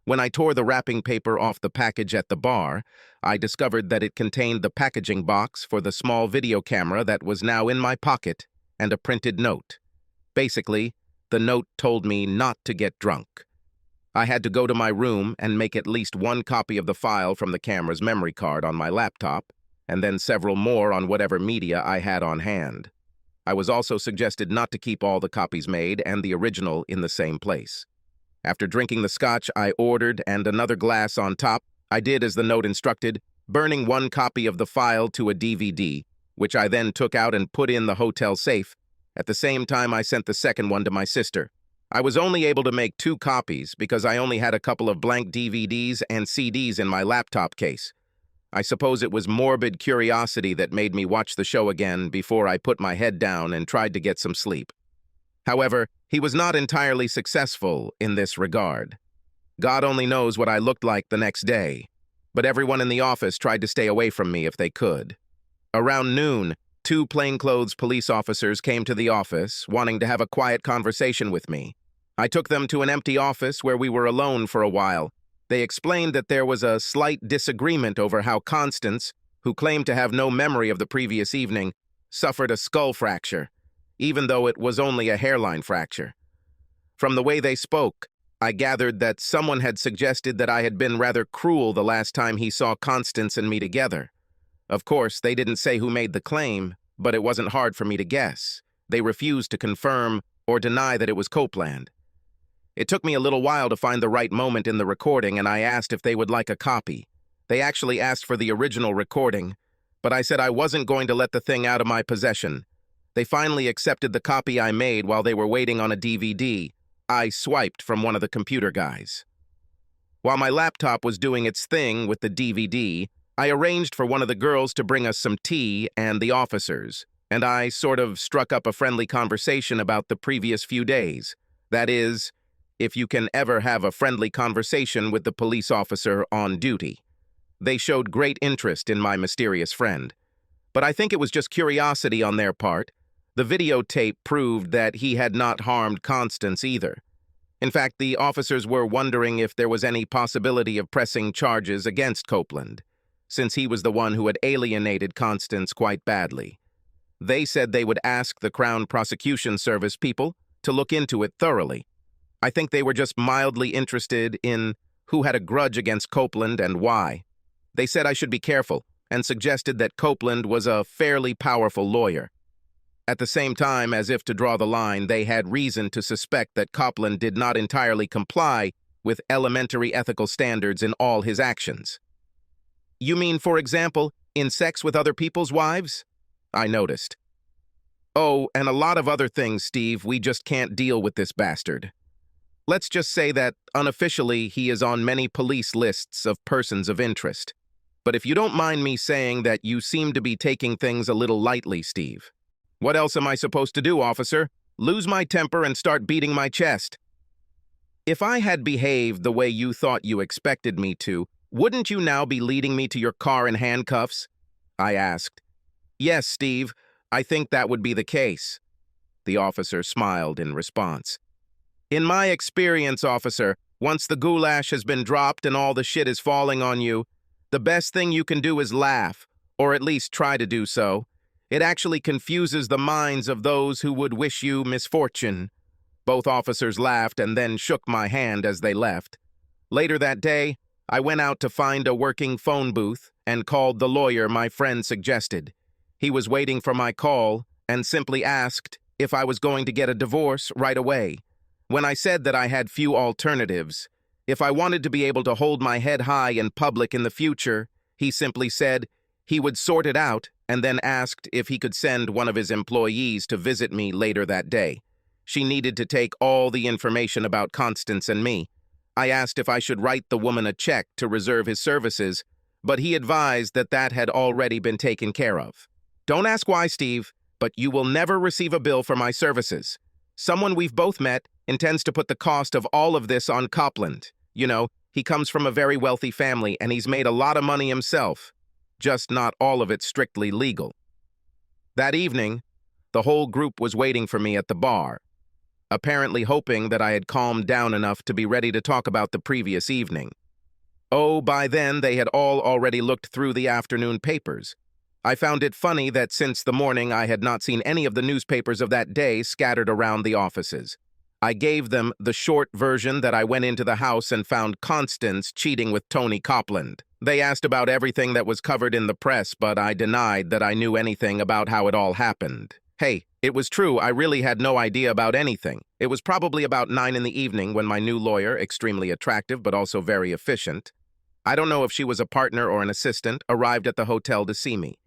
When I tore the wrapping paper off the package at the bar, I discovered that it contained the packaging box for the small video camera that was now in my pocket and a printed note. Basically, the note told me not to get drunk. I had to go to my room and make at least one copy of the file from the camera's memory card on my laptop, and then several more on whatever media I had on hand. I was also suggested not to keep all the copies made and the original in the same place. After drinking the scotch I ordered and another glass on top, I did as the note instructed, burning one copy of the file to a DVD, which I then took out and put in the hotel safe. At the same time, I sent the second one to my sister. I was only able to make 2 copies because I only had a couple of blank DVDs and CDs in my laptop case. I suppose it was morbid curiosity that made me watch the show again before I put my head down and tried to get some sleep. However, he was not entirely successful in this regard. God only knows what I looked like the next day, but everyone in the office tried to stay away from me if they could. Around noon, 2 plainclothes police officers came to the office, wanting to have a quiet conversation with me. I took them to an empty office where we were alone for a while. They explained that there was a slight disagreement over how Constance, who claimed to have no memory of the previous evening, suffered a skull fracture, even though it was only a hairline fracture. From the way they spoke, I gathered that someone had suggested that I had been rather cruel the last time he saw Constance and me together. Of course, they didn't say who made the claim, but it wasn't hard for me to guess. They refused to confirm or deny that it was Copeland. It took me a little while to find the right moment in the recording, and I asked if they would like a copy. They actually asked for the original recording, but I said I wasn't going to let the thing out of my possession. They finally accepted the copy I made while they were waiting on a DVD I swiped from one of the computer guys. While my laptop was doing its thing with the DVD, I arranged for one of the girls to bring us some tea and the officers, and I sort of struck up a friendly conversation about the previous few days. That is, if you can ever have a friendly conversation with the police officer on duty. They showed great interest in my mysterious friend. But I think it was just curiosity on their part. The videotape proved that he had not harmed Constance either. In fact, the officers were wondering if there was any possibility of pressing charges against Copeland, since he was the one who had alienated Constance quite badly. They said they would ask the Crown Prosecution Service people to look into it thoroughly. I think they were just mildly interested in who had a grudge against Copeland and why. They said I should be careful and suggested that Copeland was a fairly powerful lawyer. At the same time, as if to draw the line, they had reason to suspect that Copeland did not entirely comply with elementary ethical standards in all his actions. You mean, for example, in sex with other people's wives? I noticed. Oh, and a lot of other things, Steve. We just can't deal with this bastard. Let's just say that, unofficially, he is on many police lists of persons of interest. But if you don't mind me saying that you seem to be taking things a little lightly, Steve. What else am I supposed to do, officer? Lose my temper and start beating my chest? If I had behaved the way you thought you expected me to, wouldn't you now be leading me to your car in handcuffs? I asked. Yes, Steve, I think that would be the case. The officer smiled in response. In my experience, officer, once the goulash has been dropped and all the shit is falling on you, the best thing you can do is laugh, or at least try to do so. It actually confuses the minds of those who would wish you misfortune. Both officers laughed and then shook my hand as they left. Later that day, I went out to find a working phone booth and called the lawyer my friend suggested. He was waiting for my call and simply asked if I was going to get a divorce right away. When I said that I had few alternatives, if I wanted to be able to hold my head high in public in the future, he simply said he would sort it out and then asked if he could send one of his employees to visit me later that day. She needed to take all the information about Constance and me. I asked if I should write the woman a check to reserve his services, but he advised that that had already been taken care of. Don't ask why, Steve, but you will never receive a bill for my services. Someone we've both met intends to put the cost of all of this on Copeland. You know, he comes from a very wealthy family and he's made a lot of money himself, just not all of it strictly legal. That evening, the whole group was waiting for me at the bar, apparently hoping that I had calmed down enough to be ready to talk about the previous evening. Oh, by then they had all already looked through the afternoon papers. I found it funny that since the morning I had not seen any of the newspapers of that day scattered around the offices. I gave them the short version that I went into the house and found Constance cheating with Tony Copeland. They asked about everything that was covered in the press, but I denied that I knew anything about how it all happened. Hey, it was true, I really had no idea about anything. It was probably about 9 in the evening when my new lawyer, extremely attractive but also very efficient, I don't know if she was a partner or an assistant, arrived at the hotel to see me.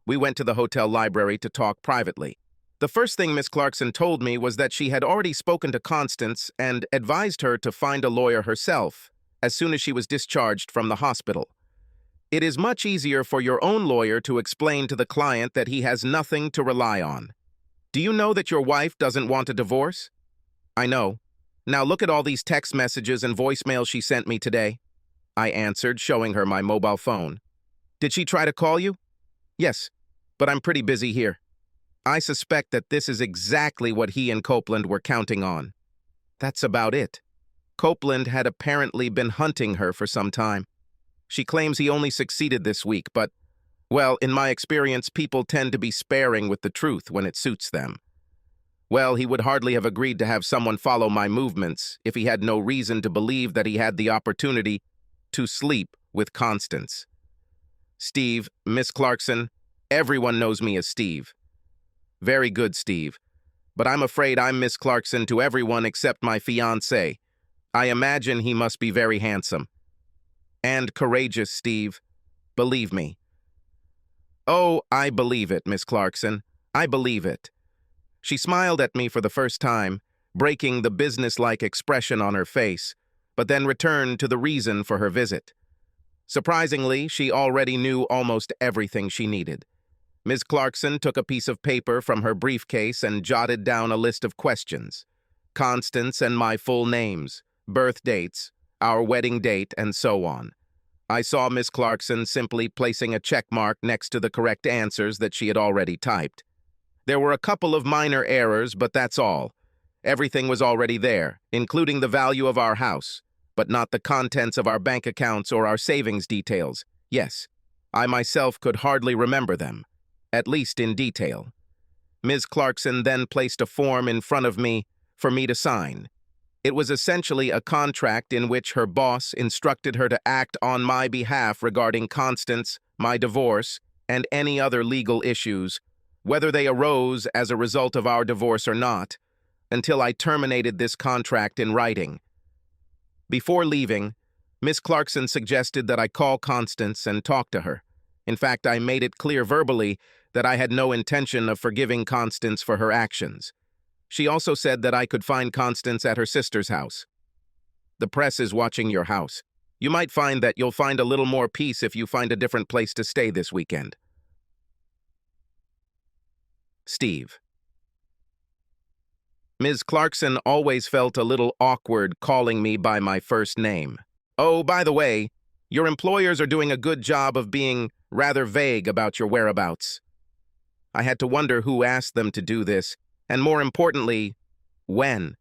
We went to the hotel library to talk privately. The first thing Miss Clarkson told me was that she had already spoken to Constance and advised her to find a lawyer herself as soon as she was discharged from the hospital. It is much easier for your own lawyer to explain to the client that he has nothing to rely on. Do you know that your wife doesn't want a divorce? I know. Now look at all these text messages and voicemails she sent me today. I answered, showing her my mobile phone. Did she try to call you? Yes, but I'm pretty busy here. I suspect that this is exactly what he and Copeland were counting on. That's about it. Copeland had apparently been hunting her for some time. She claims he only succeeded this week, but, well, in my experience, people tend to be sparing with the truth when it suits them. Well, he would hardly have agreed to have someone follow my movements if he had no reason to believe that he had the opportunity to sleep with Constance. Steve, Miss Clarkson, everyone knows me as Steve. Very good, Steve. But I'm afraid I'm Miss Clarkson to everyone except my fiancé. I imagine he must be very handsome. And courageous, Steve. Believe me. Oh, I believe it, Miss Clarkson. I believe it. She smiled at me for the first time, breaking the businesslike expression on her face, but then returned to the reason for her visit. Surprisingly, she already knew almost everything she needed. Ms. Clarkson took a piece of paper from her briefcase and jotted down a list of questions. Constance and my full names, birth dates, our wedding date, and so on. I saw Miss Clarkson simply placing a check mark next to the correct answers that she had already typed. There were a couple of minor errors, but that's all. Everything was already there, including the value of our house, but not the contents of our bank accounts or our savings details. Yes, I myself could hardly remember them, at least in detail. Ms. Clarkson then placed a form in front of me for me to sign. It was essentially a contract in which her boss instructed her to act on my behalf regarding Constance, my divorce, and any other legal issues, whether they arose as a result of our divorce or not, until I terminated this contract in writing. Before leaving, Miss Clarkson suggested that I call Constance and talk to her. In fact, I made it clear verbally that I had no intention of forgiving Constance for her actions. She also said that I could find Constance at her sister's house. The press is watching your house. You might find that you'll find a little more peace if you find a different place to stay this weekend. Steve. Ms. Clarkson always felt a little awkward calling me by my first name. Oh, by the way, your employers are doing a good job of being rather vague about your whereabouts. I had to wonder who asked them to do this, and more importantly, when.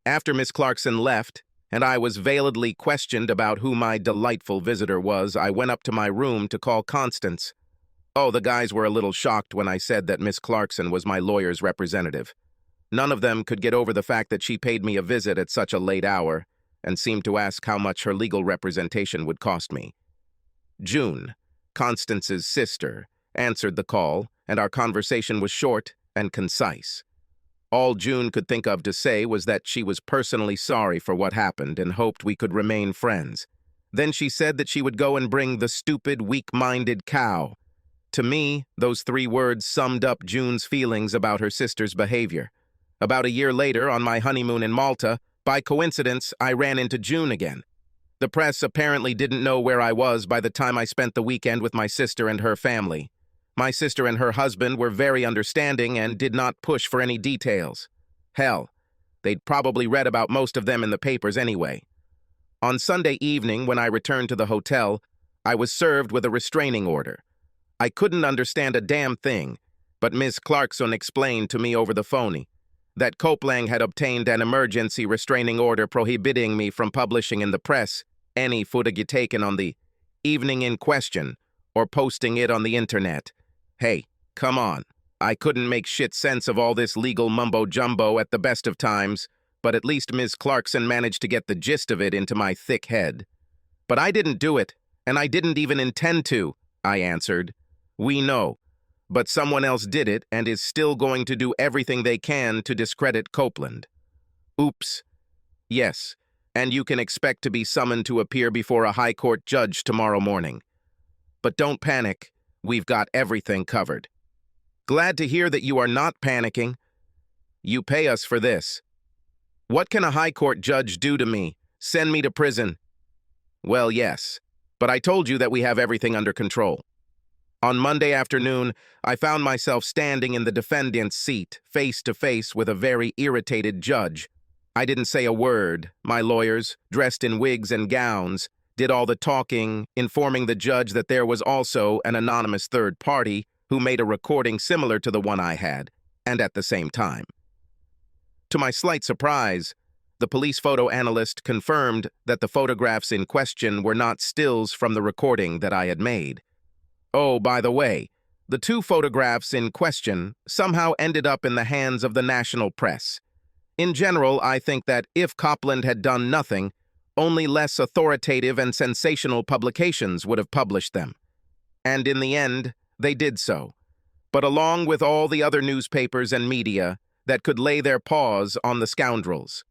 After Miss Clarkson left, and I was veiledly questioned about who my delightful visitor was, I went up to my room to call Constance. Oh, the guys were a little shocked when I said that Miss Clarkson was my lawyer's representative. None of them could get over the fact that she paid me a visit at such a late hour, and seemed to ask how much her legal representation would cost me. June, Constance's sister, answered the call, and our conversation was short and concise. All June could think of to say was that she was personally sorry for what happened and hoped we could remain friends. Then she said that she would go and bring the stupid, weak-minded cow. To me, those 3 words summed up June's feelings about her sister's behavior. About a year later, on my honeymoon in Malta, by coincidence, I ran into June again. The press apparently didn't know where I was by the time I spent the weekend with my sister and her family. My sister and her husband were very understanding and did not push for any details. Hell, they'd probably read about most of them in the papers anyway. On Sunday evening, when I returned to the hotel, I was served with a restraining order. I couldn't understand a damn thing, but Miss Clarkson explained to me over the phone that Copeland had obtained an emergency restraining order prohibiting me from publishing in the press any footage taken on the evening in question or posting it on the internet. Hey, come on. I couldn't make shit sense of all this legal mumbo-jumbo at the best of times, but at least Ms. Clarkson managed to get the gist of it into my thick head. But I didn't do it, and I didn't even intend to, I answered. We know. But someone else did it and is still going to do everything they can to discredit Copeland. Oops. Yes, and you can expect to be summoned to appear before a high court judge tomorrow morning. But don't panic. We've got everything covered. Glad to hear that you are not panicking. You pay us for this. What can a high court judge do to me? Send me to prison? Well, yes, but I told you that we have everything under control. On Monday afternoon, I found myself standing in the defendant's seat, face to face with a very irritated judge. I didn't say a word. My lawyers, dressed in wigs and gowns, did all the talking, informing the judge that there was also an anonymous third party who made a recording similar to the one I had, and at the same time. To my slight surprise, the police photo analyst confirmed that the photographs in question were not stills from the recording that I had made. Oh, by the way, the 2 photographs in question somehow ended up in the hands of the national press. In general, I think that if Copeland had done nothing, only less authoritative and sensational publications would have published them. And in the end, they did so. But along with all the other newspapers and media that could lay their paws on the scoundrels.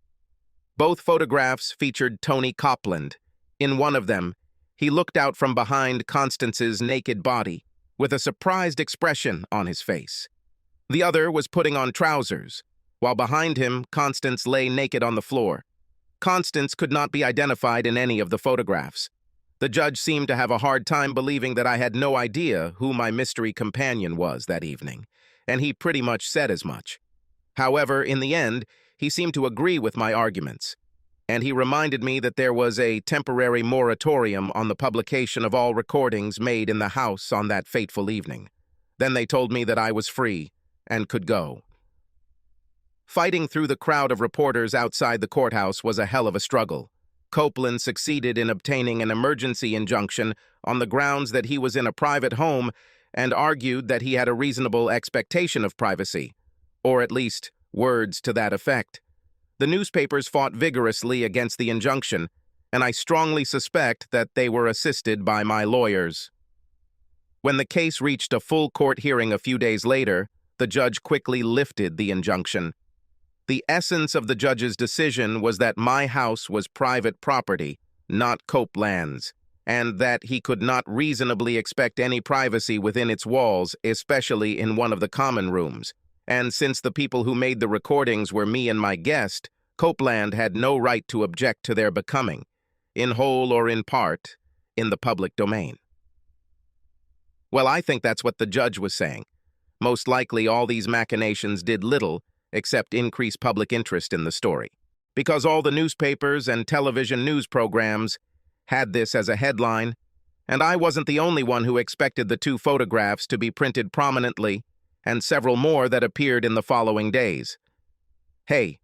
Both photographs featured Tony Copeland. In one of them, he looked out from behind Constance's naked body, with a surprised expression on his face. The other was putting on trousers, while behind him, Constance lay naked on the floor. Constance could not be identified in any of the photographs. The judge seemed to have a hard time believing that I had no idea who my mystery companion was that evening, and he pretty much said as much. However, in the end, he seemed to agree with my arguments, and he reminded me that there was a temporary moratorium on the publication of all recordings made in the house on that fateful evening. Then they told me that I was free and could go. Fighting through the crowd of reporters outside the courthouse was a hell of a struggle. Copeland succeeded in obtaining an emergency injunction on the grounds that he was in a private home and argued that he had a reasonable expectation of privacy, or at least words to that effect. The newspapers fought vigorously against the injunction, and I strongly suspect that they were assisted by my lawyers. When the case reached a full court hearing a few days later, the judge quickly lifted the injunction. The essence of the judge's decision was that my house was private property, not Copeland's, and that he could not reasonably expect any privacy within its walls, especially in one of the common rooms. And since the people who made the recordings were me and my guest, Copeland had no right to object to their becoming, in whole or in part, in the public domain. Well, I think that's what the judge was saying. Most likely all these machinations did little except increase public interest in the story, because all the newspapers and television news programs had this as a headline, and I wasn't the only one who expected the 2 photographs to be printed prominently, and several more that appeared in the following days. Hey,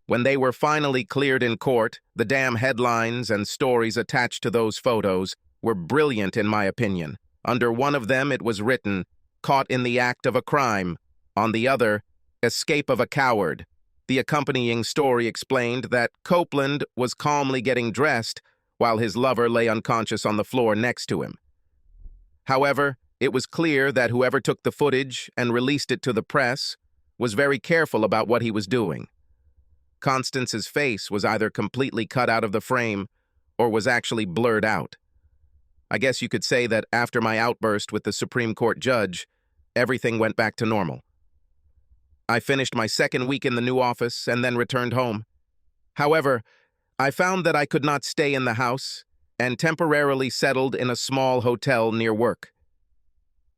when they were finally cleared in court, the damn headlines and stories attached to those photos were brilliant in my opinion. Under one of them it was written, "Caught in the act of a crime." On the other, "Escape of a coward." The accompanying story explained that Copeland was calmly getting dressed while his lover lay unconscious on the floor next to him. However, it was clear that whoever took the footage and released it to the press was very careful about what he was doing. Constance's face was either completely cut out of the frame or was actually blurred out. I guess you could say that after my outburst with the Supreme Court judge, everything went back to normal. I finished my 2nd week in the new office and then returned home. However, I found that I could not stay in the house and temporarily settled in a small hotel near work.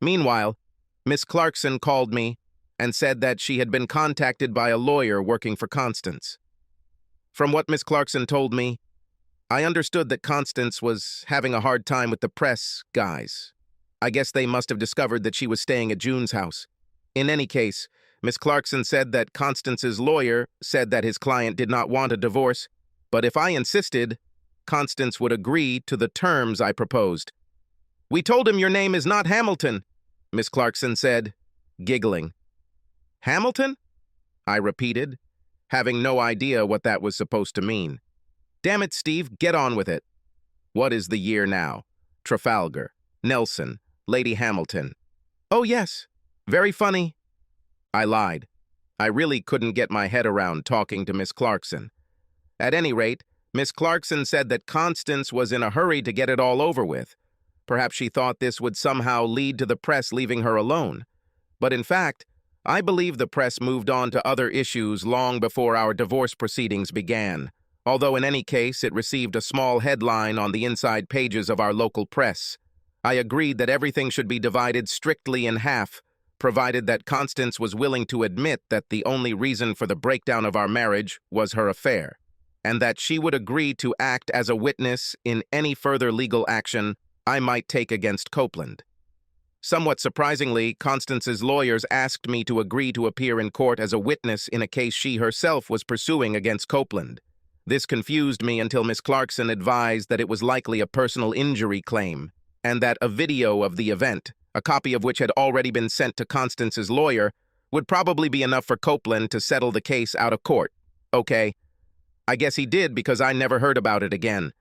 Meanwhile, Miss Clarkson called me and said that she had been contacted by a lawyer working for Constance. From what Miss Clarkson told me, I understood that Constance was having a hard time with the press guys. I guess they must have discovered that she was staying at June's house. In any case, Miss Clarkson said that Constance's lawyer said that his client did not want a divorce, but if I insisted, Constance would agree to the terms I proposed. "We told him your name is not Hamilton," Miss Clarkson said, giggling. "Hamilton?" I repeated, having no idea what that was supposed to mean. "Damn it, Steve, get on with it." What is the year now? Trafalgar, Nelson, Lady Hamilton. "Oh yes, very funny." I lied. I really couldn't get my head around talking to Miss Clarkson. At any rate, Miss Clarkson said that Constance was in a hurry to get it all over with. Perhaps she thought this would somehow lead to the press leaving her alone. But in fact, I believe the press moved on to other issues long before our divorce proceedings began, although in any case it received a small headline on the inside pages of our local press. I agreed that everything should be divided strictly in half, provided that Constance was willing to admit that the only reason for the breakdown of our marriage was her affair, and that she would agree to act as a witness in any further legal action I might take against Copeland. Somewhat surprisingly, Constance's lawyers asked me to agree to appear in court as a witness in a case she herself was pursuing against Copeland. This confused me until Miss Clarkson advised that it was likely a personal injury claim, and that a video of the event, a copy of which had already been sent to Constance's lawyer, would probably be enough for Copeland to settle the case out of court. Okay. I guess he did because I never heard about it again.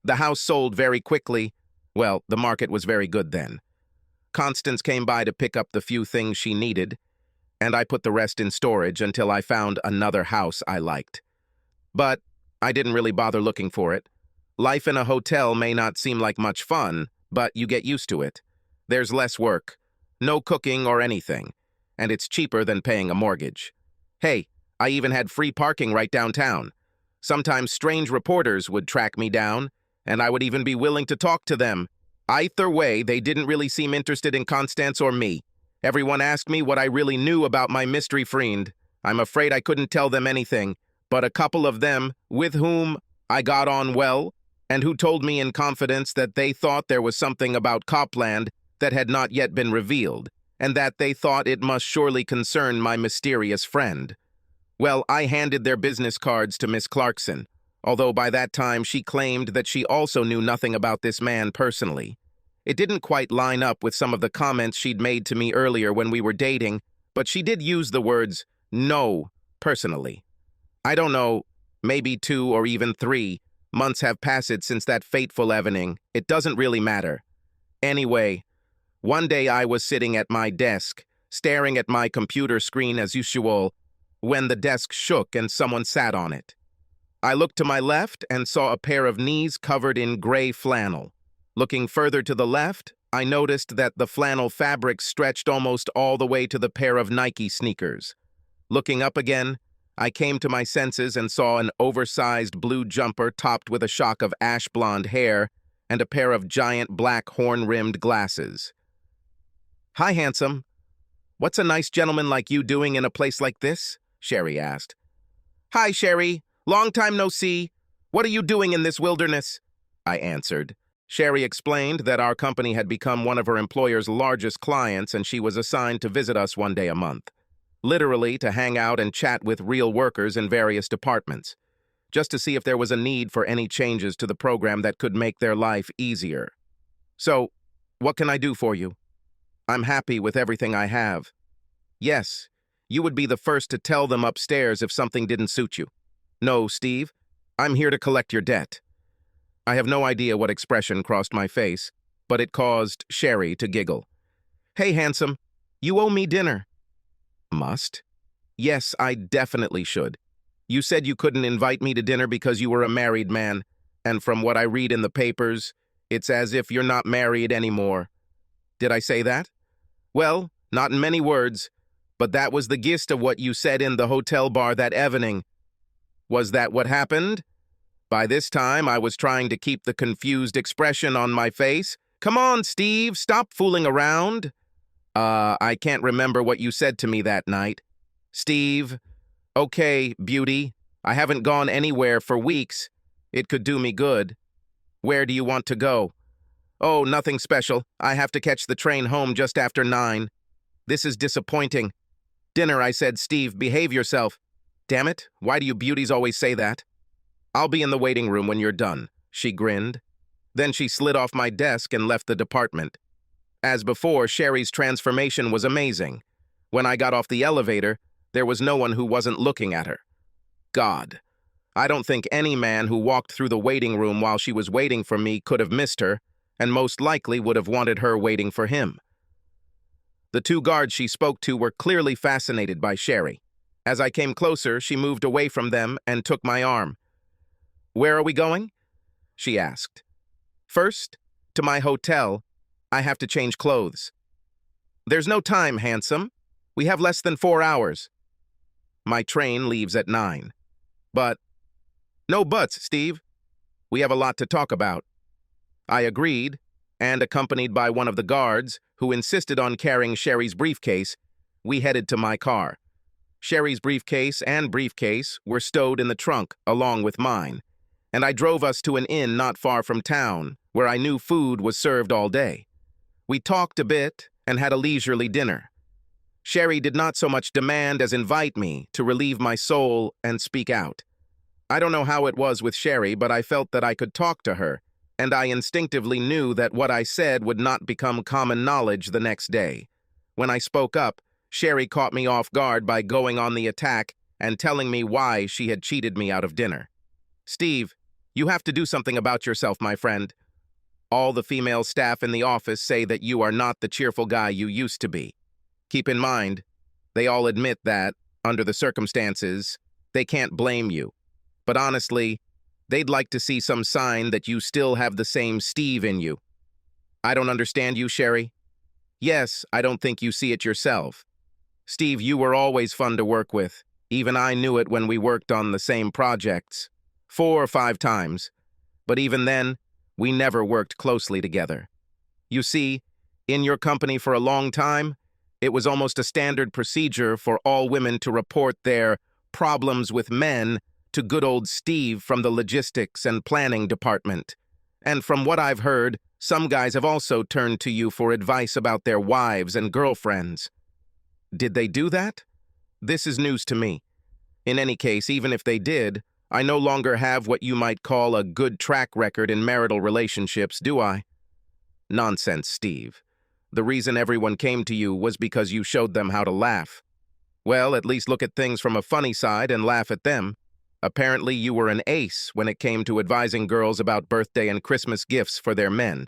The house sold very quickly. Well, the market was very good then. Constance came by to pick up the few things she needed, and I put the rest in storage until I found another house I liked. But I didn't really bother looking for it. Life in a hotel may not seem like much fun, but you get used to it. There's less work, no cooking or anything, and it's cheaper than paying a mortgage. Hey, I even had free parking right downtown. Sometimes strange reporters would track me down, and I would even be willing to talk to them. Either way, they didn't really seem interested in Constance or me. Everyone asked me what I really knew about my mystery friend. I'm afraid I couldn't tell them anything, but a couple of them, with whom I got on well, and who told me in confidence that they thought there was something about Copland that had not yet been revealed, and that they thought it must surely concern my mysterious friend. Well, I handed their business cards to Miss Clarkson, although by that time she claimed that she also knew nothing about this man personally. It didn't quite line up with some of the comments she'd made to me earlier when we were dating, but she did use the words, "no, personally." I don't know, maybe 2 or even 3 months have passed since that fateful evening. It doesn't really matter. Anyway, one day I was sitting at my desk, staring at my computer screen as usual, when the desk shook and someone sat on it. I looked to my left and saw a pair of knees covered in gray flannel. Looking further to the left, I noticed that the flannel fabric stretched almost all the way to the pair of Nike sneakers. Looking up again, I came to my senses and saw an oversized blue jumper topped with a shock of ash blonde hair and a pair of giant black horn-rimmed glasses. "Hi, handsome. What's a nice gentleman like you doing in a place like this?" Sherry asked. "Hi, Sherry. Long time no see. What are you doing in this wilderness?" I answered. Sherry explained that our company had become one of her employer's largest clients and she was assigned to visit us one day a month. Literally to hang out and chat with real workers in various departments, just to see if there was a need for any changes to the program that could make their life easier. "So, what can I do for you?" "I'm happy with everything I have." "Yes, you would be the first to tell them upstairs if something didn't suit you." "No, Steve, I'm here to collect your debt." I have no idea what expression crossed my face, but it caused Sherry to giggle. "Hey, handsome, you owe me dinner." "Must?" "Yes, I definitely should. You said you couldn't invite me to dinner because you were a married man, and from what I read in the papers, it's as if you're not married anymore." "Did I say that?" "Well, not in many words, but that was the gist of what you said in the hotel bar that evening." "Was that what happened?" By this time, I was trying to keep the confused expression on my face. "Come on, Steve, stop fooling around." I can't remember what you said to me that night." "Steve, okay, beauty, I haven't gone anywhere for weeks. It could do me good." "Where do you want to go?" "Oh, nothing special. I have to catch the train home just after 9. This is disappointing." "Dinner," I said. "Steve, behave yourself." "Damn it, why do you beauties always say that?" "I'll be in the waiting room when you're done," she grinned. Then she slid off my desk and left the department. As before, Sherry's transformation was amazing. When I got off the elevator, there was no one who wasn't looking at her. God, I don't think any man who walked through the waiting room while she was waiting for me could have missed her, and most likely would have wanted her waiting for him. The 2 guards she spoke to were clearly fascinated by Sherry. As I came closer, she moved away from them and took my arm. "Where are we going?" she asked. "First, to my hotel. I have to change clothes." "There's no time, handsome. We have less than 4 hours. My train leaves at 9. "But—" "No buts, Steve. We have a lot to talk about." I agreed, and accompanied by one of the guards, who insisted on carrying Sherry's briefcase, we headed to my car. Sherry's briefcase were stowed in the trunk, along with mine, and I drove us to an inn not far from town, where I knew food was served all day. We talked a bit and had a leisurely dinner. Sherry did not so much demand as invite me to relieve my soul and speak out. I don't know how it was with Sherry, but I felt that I could talk to her, and I instinctively knew that what I said would not become common knowledge the next day. When I spoke up, Sherry caught me off guard by going on the attack and telling me why she had cheated me out of dinner. "Steve, you have to do something about yourself, my friend. All the female staff in the office say that you are not the cheerful guy you used to be. Keep in mind, they all admit that, under the circumstances, they can't blame you. But honestly, they'd like to see some sign that you still have the same Steve in you." "I don't understand you, Sherry." "Yes, I don't think you see it yourself. Steve, you were always fun to work with. Even I knew it when we worked on the same projects. 4 or 5 times. But even then, we never worked closely together. You see, in your company for a long time, it was almost a standard procedure for all women to report their problems with men to good old Steve from the logistics and planning department. And from what I've heard, some guys have also turned to you for advice about their wives and girlfriends." "Did they do that?" "This is news to me. In any case, even if they did, I no longer have what you might call a good track record in marital relationships, do I?" "Nonsense, Steve. The reason everyone came to you was because you showed them how to laugh." "Well, at least look at things from a funny side and laugh at them." Apparently you were an ace when it came to advising girls about birthday and Christmas gifts for their men,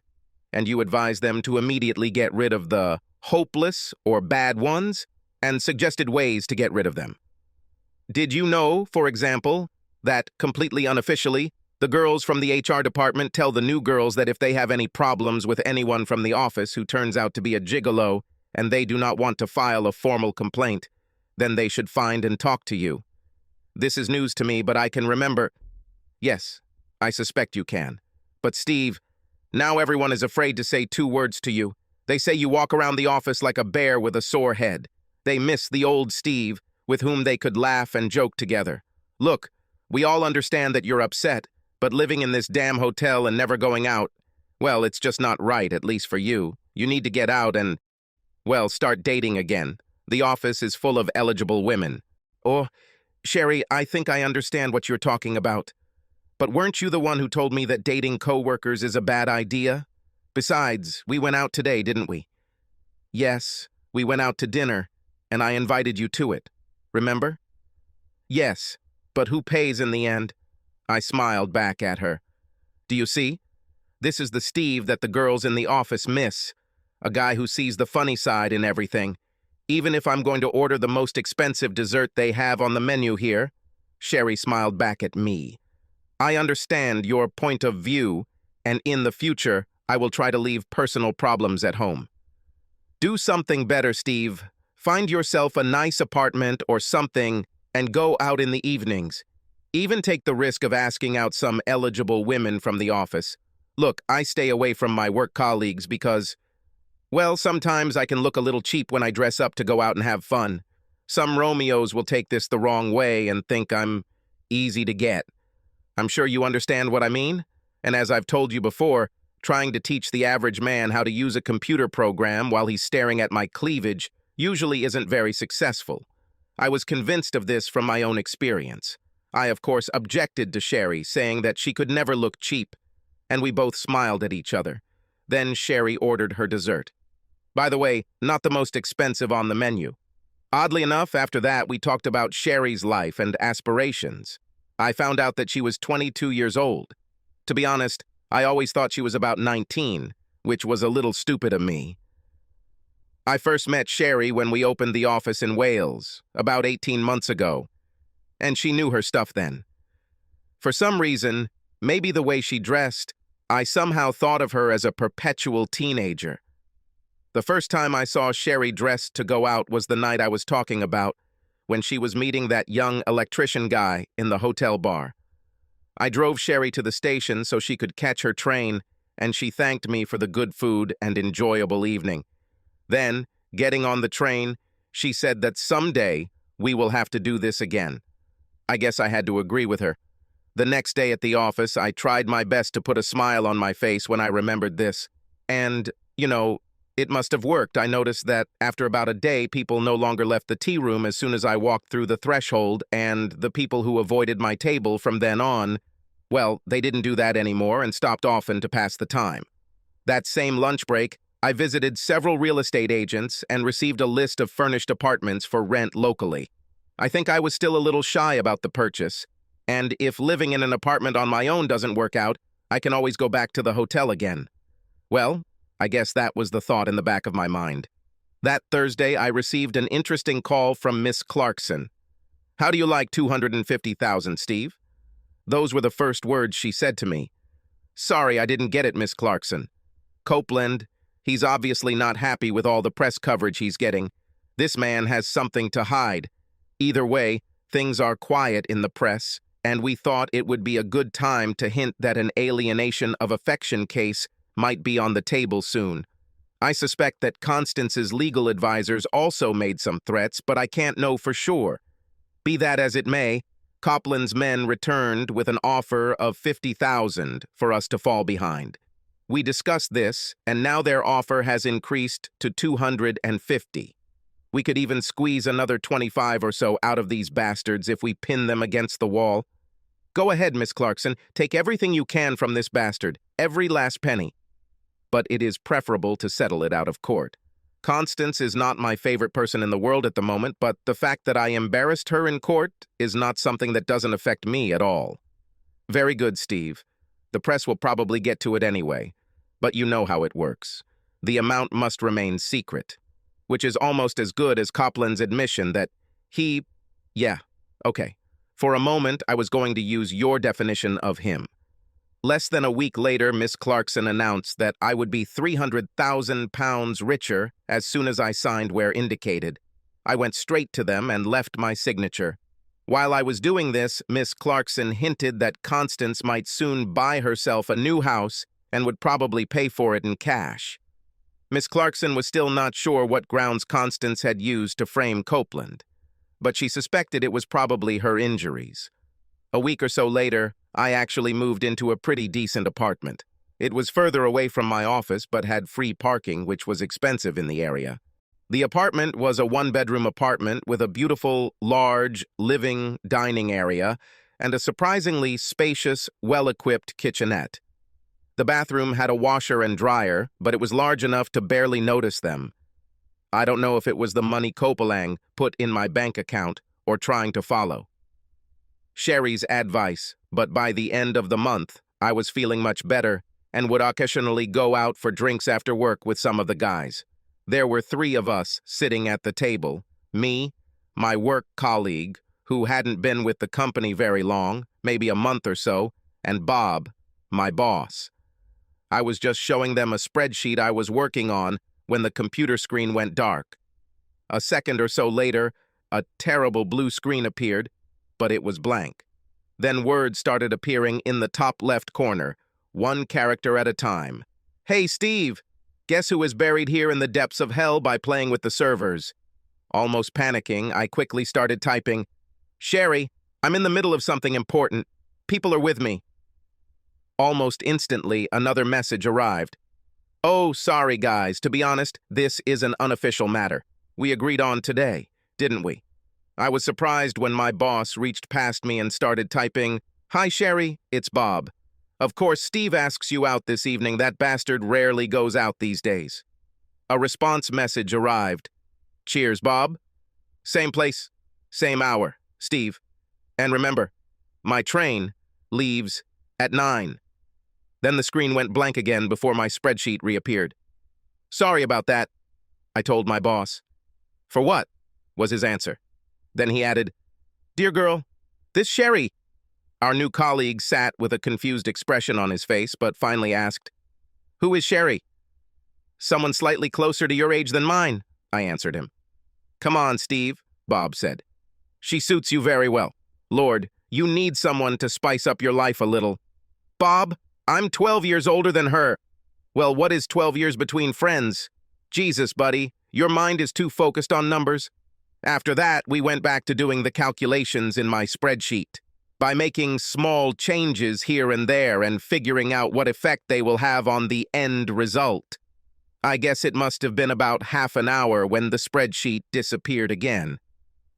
and you advised them to immediately get rid of the hopeless or bad ones and suggested ways to get rid of them. Did you know, for example, that completely unofficially, the girls from the HR department tell the new girls that if they have any problems with anyone from the office who turns out to be a gigolo and they do not want to file a formal complaint, then they should find and talk to you? This is news to me, but I can remember. Yes, I suspect you can. But Steve, now everyone is afraid to say two words to you. They say you walk around the office like a bear with a sore head. They miss the old Steve, with whom they could laugh and joke together. Look, we all understand that you're upset, but living in this damn hotel and never going out, well, it's just not right, at least for you. You need to get out and, well, start dating again. The office is full of eligible women. Oh, Sherry, I think I understand what you're talking about. But weren't you the one who told me that dating coworkers is a bad idea? Besides, we went out today, didn't we? Yes, we went out to dinner, and I invited you to it. Remember? Yes, but who pays in the end? I smiled back at her. Do you see? This is the Steve that the girls in the office miss. A guy who sees the funny side in everything. Even if I'm going to order the most expensive dessert they have on the menu here. Sherry smiled back at me. I understand your point of view, and in the future, I will try to leave personal problems at home. Do something better, Steve. Find yourself a nice apartment or something and go out in the evenings. Even take the risk of asking out some eligible women from the office. Look, I stay away from my work colleagues because, well, sometimes I can look a little cheap when I dress up to go out and have fun. Some Romeos will take this the wrong way and think I'm easy to get. I'm sure you understand what I mean? And as I've told you before, trying to teach the average man how to use a computer program while he's staring at my cleavage usually isn't very successful. I was convinced of this from my own experience. I, of course, objected to Sherry, saying that she could never look cheap, and we both smiled at each other. Then Sherry ordered her dessert. By the way, not the most expensive on the menu. Oddly enough, after that, we talked about Sherry's life and aspirations. I found out that she was 22 years old. To be honest, I always thought she was about 19, which was a little stupid of me. I first met Sherry when we opened the office in Wales, about 18 months ago, and she knew her stuff then. For some reason, maybe the way she dressed, I somehow thought of her as a perpetual teenager. The first time I saw Sherry dressed to go out was the night I was talking about, when she was meeting that young electrician guy in the hotel bar. I drove Sherry to the station so she could catch her train, and she thanked me for the good food and enjoyable evening. Then, getting on the train, she said that someday we will have to do this again. I guess I had to agree with her. The next day at the office, I tried my best to put a smile on my face when I remembered this. And, it must have worked. I noticed that after about a day, people no longer left the tea room as soon as I walked through the threshold, and the people who avoided my table from then on, well, they didn't do that anymore and stopped often to pass the time. That same lunch break, I visited several real estate agents and received a list of furnished apartments for rent locally. I think I was still a little shy about the purchase, and if living in an apartment on my own doesn't work out, I can always go back to the hotel again. Well, I guess that was the thought in the back of my mind. That Thursday, I received an interesting call from Miss Clarkson. How do you like $250,000, Steve? Those were the first words she said to me. Sorry, I didn't get it, Miss Clarkson. Copeland, he's obviously not happy with all the press coverage he's getting. This man has something to hide. Either way, things are quiet in the press, and we thought it would be a good time to hint that an alienation of affection case might be on the table soon. I suspect that Constance's legal advisors also made some threats, but I can't know for sure. Be that as it may, Copland's men returned with an offer of $50,000 for us to fall behind. We discussed this, and now their offer has increased to $250,000. We could even squeeze another 25 or so out of these bastards if we pin them against the wall. Go ahead, Miss Clarkson, take everything you can from this bastard, every last penny. But it is preferable to settle it out of court. Constance is not my favorite person in the world at the moment, but the fact that I embarrassed her in court is not something that doesn't affect me at all. Very good, Steve. The press will probably get to it anyway, but you know how it works. The amount must remain secret, which is almost as good as Copland's admission that yeah, okay. For a moment, I was going to use your definition of him. Less than a week later, Miss Clarkson announced that I would be £300,000 richer as soon as I signed where indicated. I went straight to them and left my signature. While I was doing this, Miss Clarkson hinted that Constance might soon buy herself a new house and would probably pay for it in cash. Miss Clarkson was still not sure what grounds Constance had used to frame Copeland, but she suspected it was probably her injuries. A week or so later, I actually moved into a pretty decent apartment. It was further away from my office but had free parking, which was expensive in the area. The apartment was a one-bedroom apartment with a beautiful, large, living, dining area and a surprisingly spacious, well-equipped kitchenette. The bathroom had a washer and dryer, but it was large enough to barely notice them. I don't know if it was the money Copeland put in my bank account or trying to follow Sherry's advice, but by the end of the month, I was feeling much better and would occasionally go out for drinks after work with some of the guys. There were 3 of us sitting at the table, me, my work colleague, who hadn't been with the company very long, maybe a month or so, and Bob, my boss. I was just showing them a spreadsheet I was working on when the computer screen went dark. A second or so later, a terrible blue screen appeared, but it was blank. Then words started appearing in the top left corner, one character at a time. "Hey, Steve! Guess who is buried here in the depths of hell by playing with the servers?" Almost panicking, I quickly started typing, "Sherry, I'm in the middle of something important. People are with me." Almost instantly, another message arrived. "Oh, sorry, guys. To be honest, this is an unofficial matter. We agreed on today, didn't we?" I was surprised when my boss reached past me and started typing, "Hi, Sherry, it's Bob. Of course, Steve asks you out this evening. That bastard rarely goes out these days." A response message arrived. "Cheers, Bob. Same place, same hour, Steve. And remember, my train leaves at 9. Then the screen went blank again before my spreadsheet reappeared. "Sorry about that," I told my boss. "For what?" was his answer. Then he added, "Dear girl, this Sherry." Our new colleague sat with a confused expression on his face, but finally asked, "Who is Sherry?" "Someone slightly closer to your age than mine," I answered him. "Come on, Steve," Bob said. "She suits you very well. Lord, you need someone to spice up your life a little." "Bob, I'm 12 years older than her." "Well, what is 12 years between friends? Jesus, buddy, your mind is too focused on numbers." After that, we went back to doing the calculations in my spreadsheet. By making small changes here and there and figuring out what effect they will have on the end result. I guess it must have been about half an hour when the spreadsheet disappeared again.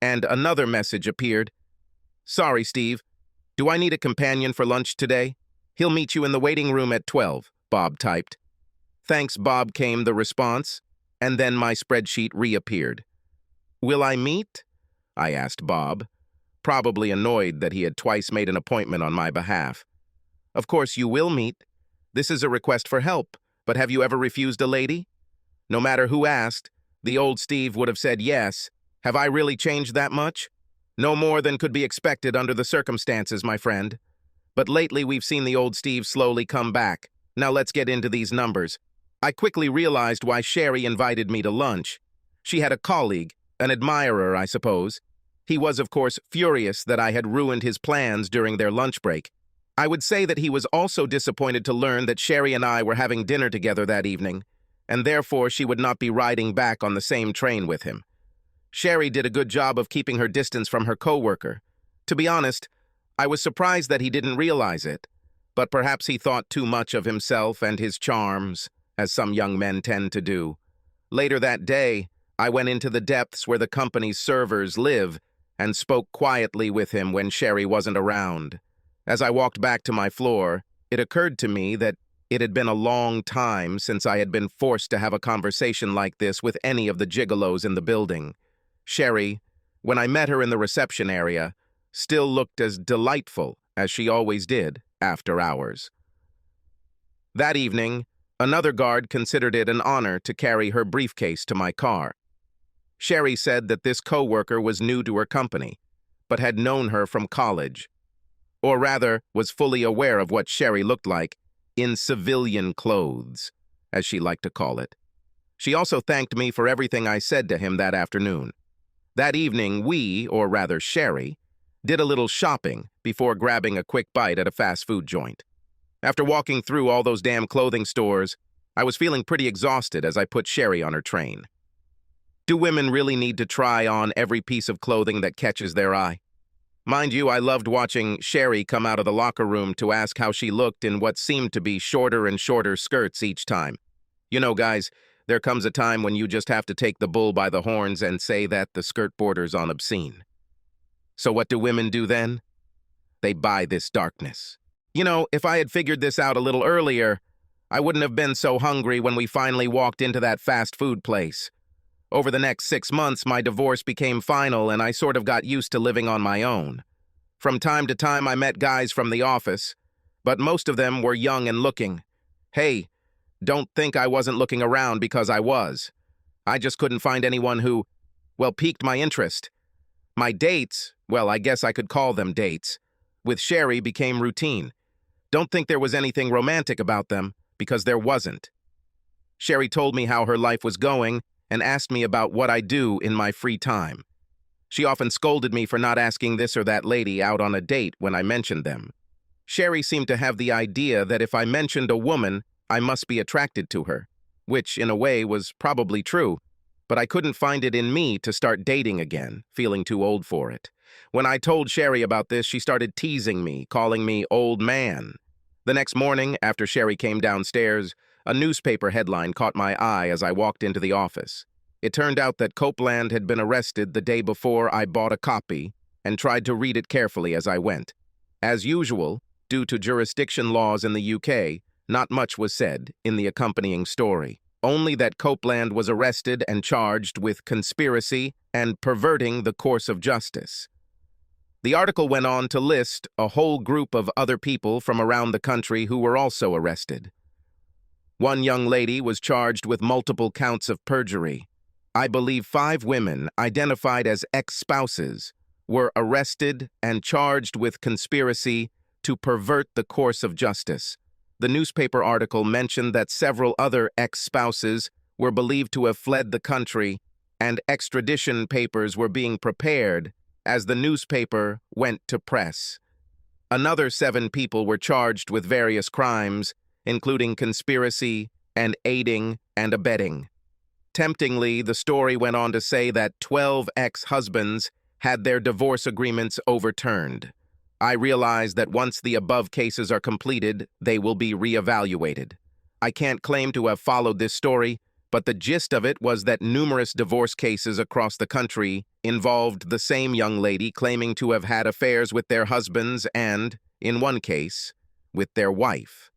And another message appeared. "Sorry, Steve. Do I need a companion for lunch today? He'll meet you in the waiting room at 12, Bob typed. "Thanks, Bob," came the response, and then my spreadsheet reappeared. "Will I meet?" I asked Bob, probably annoyed that he had twice made an appointment on my behalf. "Of course you will meet. This is a request for help, but have you ever refused a lady?" No matter who asked, the old Steve would have said yes. Have I really changed that much? No more than could be expected under the circumstances, my friend. But lately we've seen the old Steve slowly come back. Now let's get into these numbers. I quickly realized why Sherry invited me to lunch. She had a colleague, an admirer, I suppose. He was, of course, furious that I had ruined his plans during their lunch break. I would say that he was also disappointed to learn that Sherry and I were having dinner together that evening, and therefore she would not be riding back on the same train with him. Sherry did a good job of keeping her distance from her coworker. To be honest, I was surprised that he didn't realize it, but perhaps he thought too much of himself and his charms, as some young men tend to do. Later that day, I went into the depths where the company's servers live and spoke quietly with him when Sherry wasn't around. As I walked back to my floor, it occurred to me that It had been a long time since I had been forced to have a conversation like this with any of the gigolos in the building. Sherry, when I met her in the reception area, still looked as delightful as she always did after hours. That evening, another guard considered it an honor to carry her briefcase to my car. Sherry said that this coworker was new to her company, but had known her from college, or rather was fully aware of what Sherry looked like in civilian clothes, as she liked to call it. She also thanked me for everything I said to him that afternoon. That evening, we, or rather Sherry, did a little shopping before grabbing a quick bite at a fast food joint. After walking through all those damn clothing stores, I was feeling pretty exhausted as I put Sherry on her train. Do women really need to try on every piece of clothing that catches their eye? Mind you, I loved watching Sherry come out of the locker room to ask how she looked in what seemed to be shorter and shorter skirts each time. You know, guys, there comes a time when you just have to take the bull by the horns and say that the skirt borders on obscene. So what do women do then? They buy this darkness. You know, if I had figured this out a little earlier, I wouldn't have been so hungry when we finally walked into that fast food place. Over the next 6 months, my divorce became final and I sort of got used to living on my own. From time to time, I met guys from the office, but most of them were young and looking. Hey, don't think I wasn't looking around because I was. I just couldn't find anyone who, well, piqued my interest. My dates, well, I guess I could call them dates, with Sherry became routine. Don't think there was anything romantic about them, because there wasn't. Sherry told me how her life was going and asked me about what I do in my free time. She often scolded me for not asking this or that lady out on a date when I mentioned them. Sherry seemed to have the idea that if I mentioned a woman, I must be attracted to her, which in a way was probably true, but I couldn't find it in me to start dating again, feeling too old for it. When I told Sherry about this, she started teasing me, calling me old man. The next morning, after Sherry came downstairs, a newspaper headline caught my eye as I walked into the office. It turned out that Copeland had been arrested the day before I bought a copy and tried to read it carefully as I went. As usual, due to jurisdiction laws in the UK, not much was said in the accompanying story, only that Copeland was arrested and charged with conspiracy and perverting the course of justice. The article went on to list a whole group of other people from around the country who were also arrested. One young lady was charged with multiple counts of perjury. I believe 5 women, identified as ex-spouses, were arrested and charged with conspiracy to pervert the course of justice. The newspaper article mentioned that several other ex-spouses were believed to have fled the country, and extradition papers were being prepared as the newspaper went to press. Another 7 people were charged with various crimes, including conspiracy and aiding and abetting. Temptingly, the story went on to say that 12 ex-husbands had their divorce agreements overturned. I realize that once the above cases are completed, they will be reevaluated. I can't claim to have followed this story, but the gist of it was that numerous divorce cases across the country involved the same young lady claiming to have had affairs with their husbands and, in one case, with their wife.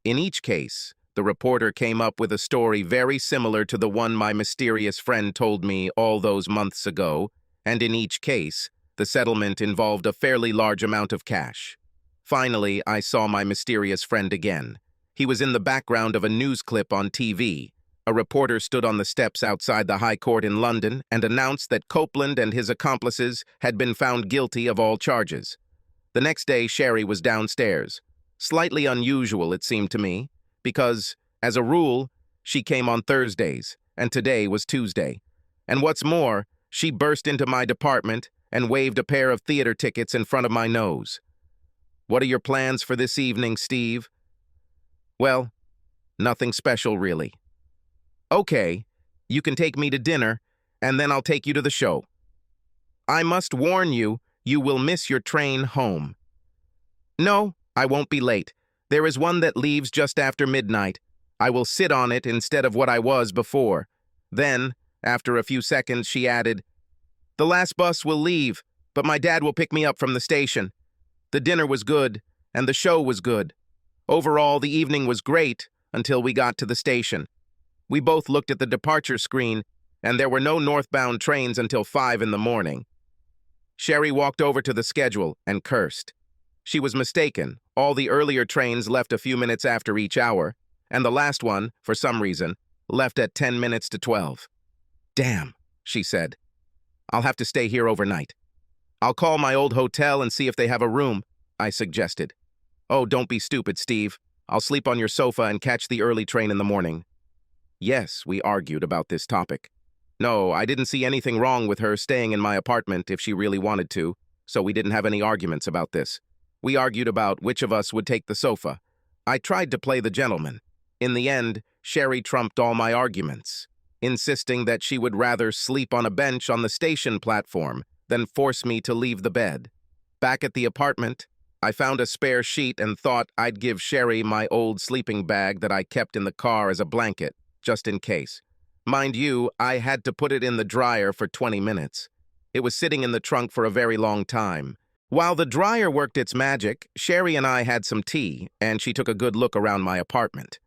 In each case, the reporter came up with a story very similar to the one my mysterious friend told me all those months ago, and in each case, the settlement involved a fairly large amount of cash. Finally, I saw my mysterious friend again. He was in the background of a news clip on TV. A reporter stood on the steps outside the High Court in London and announced that Copeland and his accomplices had been found guilty of all charges. The next day, Sherry was downstairs. Slightly unusual, it seemed to me, because, as a rule, she came on Thursdays, and today was Tuesday. And what's more, she burst into my department and waved a pair of theater tickets in front of my nose. "What are your plans for this evening, Steve?" "Well, nothing special, really." "Okay, you can take me to dinner, and then I'll take you to the show." "I must warn you, you will miss your train home." "No, I won't be late. There is one that leaves just after midnight. I will sit on it instead of what I was before." Then, after a few seconds, she added, "The last bus will leave, but my dad will pick me up from the station. The dinner was good, and the show was good." Overall, the evening was great until we got to the station. We both looked at the departure screen, and there were no northbound trains until 5 in the morning. Sherry walked over to the schedule and cursed. She was mistaken. All the earlier trains left a few minutes after each hour, and the last one, for some reason, left at 10 minutes to 12. "Damn," she said. "I'll have to stay here overnight." "I'll call my old hotel and see if they have a room," I suggested. "Oh, don't be stupid, Steve. I'll sleep on your sofa and catch the early train in the morning." Yes, we argued about this topic. No, I didn't see anything wrong with her staying in my apartment if she really wanted to, so we didn't have any arguments about this. We argued about which of us would take the sofa. I tried to play the gentleman. In the end, Sherry trumped all my arguments, insisting that she would rather sleep on a bench on the station platform than force me to leave the bed. Back at the apartment, I found a spare sheet and thought I'd give Sherry my old sleeping bag that I kept in the car as a blanket, just in case. Mind you, I had to put it in the dryer for 20 minutes. It was sitting in the trunk for a very long time. While the dryer worked its magic, Sherry and I had some tea, and she took a good look around my apartment.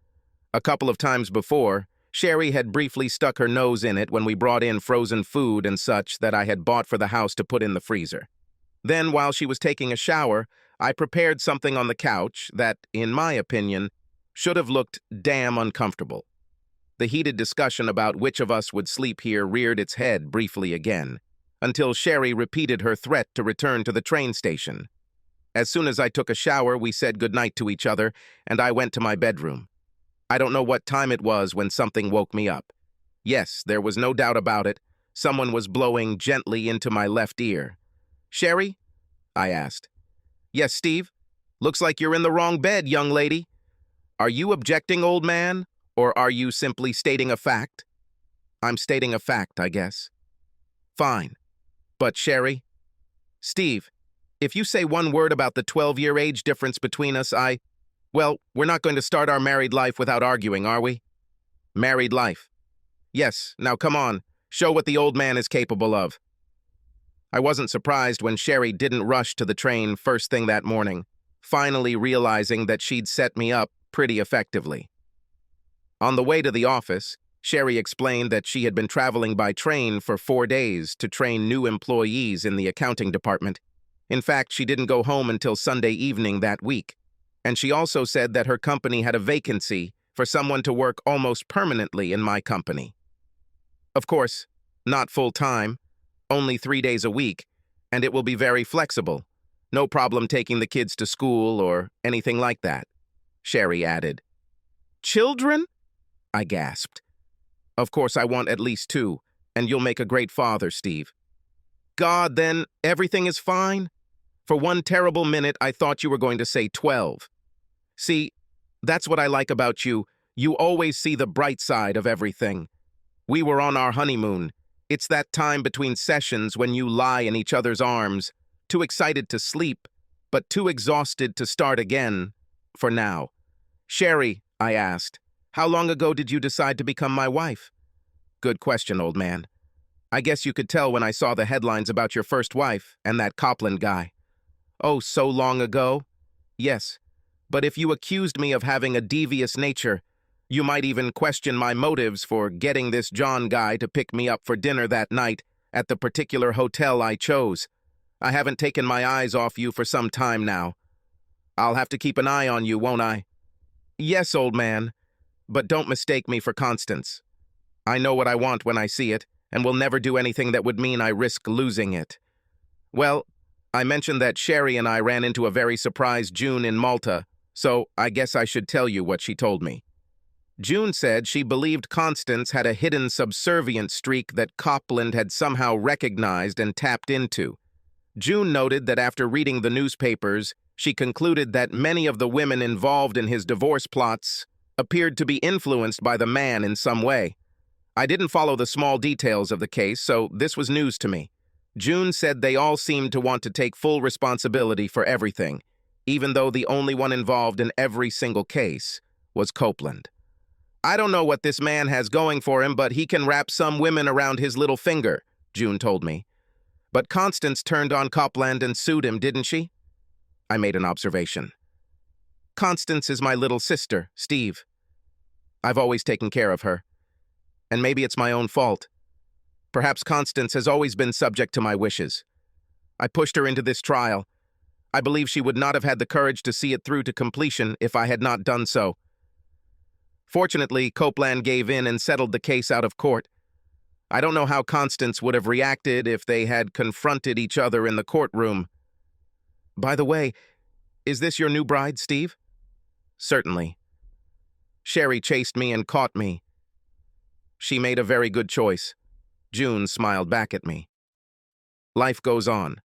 A couple of times before, Sherry had briefly stuck her nose in it when we brought in frozen food and such that I had bought for the house to put in the freezer. Then, while she was taking a shower, I prepared something on the couch that, in my opinion, should have looked damn uncomfortable. The heated discussion about which of us would sleep here reared its head briefly again, until Sherry repeated her threat to return to the train station. As soon as I took a shower, we said goodnight to each other, and I went to my bedroom. I don't know what time it was when something woke me up. Yes, there was no doubt about it. Someone was blowing gently into my left ear. "Sherry?" I asked. "Yes, Steve? Looks like you're in the wrong bed, young lady. Are you objecting, old man, or are you simply stating a fact?" "I'm stating a fact, I guess." "Fine. But, Sherry?" "Steve, if you say one word about the 12-year age difference between us, well, we're not going to start our married life without arguing, are we?" "Married life." "Yes, now come on, show what the old man is capable of." I wasn't surprised when Sherry didn't rush to the train first thing that morning, finally realizing that she'd set me up pretty effectively. On the way to the office, Sherry explained that she had been traveling by train for 4 days to train new employees in the accounting department. In fact, she didn't go home until Sunday evening that week. And she also said that her company had a vacancy for someone to work almost permanently in my company. Of course, not full-time, only 3 days a week, and it will be very flexible. No problem taking the kids to school or anything like that, Sherry added. "Children?" I gasped. "Of course I want at least 2, and you'll make a great father, Steve." "God, then everything is fine?" For one terrible minute, I thought you were going to say 12. See, that's what I like about you. You always see the bright side of everything. We were on our honeymoon. It's that time between sessions when you lie in each other's arms, too excited to sleep, but too exhausted to start again, for now. "Sherry," I asked, "how long ago did you decide to become my wife?" "Good question, old man. I guess you could tell when I saw the headlines about your first wife and that Copland guy." "Oh, so long ago?" "Yes. But if you accused me of having a devious nature, you might even question my motives for getting this John guy to pick me up for dinner that night at the particular hotel I chose. I haven't taken my eyes off you for some time now. I'll have to keep an eye on you, won't I?" "Yes, old man. But don't mistake me for Constance. I know what I want when I see it, and will never do anything that would mean I risk losing it." Well, I mentioned that Sherry and I ran into a very surprised June in Malta, so I guess I should tell you what she told me. June said she believed Constance had a hidden subservient streak that Copland had somehow recognized and tapped into. June noted that after reading the newspapers, she concluded that many of the women involved in his divorce plots appeared to be influenced by the man in some way. I didn't follow the small details of the case, so this was news to me. June said they all seemed to want to take full responsibility for everything, even though the only one involved in every single case was Copeland. "I don't know what this man has going for him, but he can wrap some women around his little finger," June told me. "But Constance turned on Copland and sued him, didn't she?" I made an observation. Constance is my little sister, Steve. I've always taken care of her. And maybe it's my own fault. Perhaps Constance has always been subject to my wishes. I pushed her into this trial. I believe she would not have had the courage to see it through to completion if I had not done so. Fortunately, Copeland gave in and settled the case out of court. I don't know how Constance would have reacted if they had confronted each other in the courtroom. By the way, is this your new bride, Steve? Certainly. Sherry chased me and caught me. She made a very good choice. June smiled back at me. Life goes on.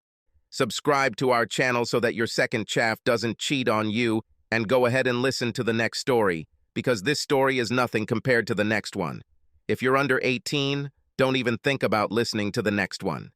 Subscribe to our channel so that your second chaff doesn't cheat on you, and go ahead and listen to the next story, because this story is nothing compared to the next one. If you're under 18, don't even think about listening to the next one.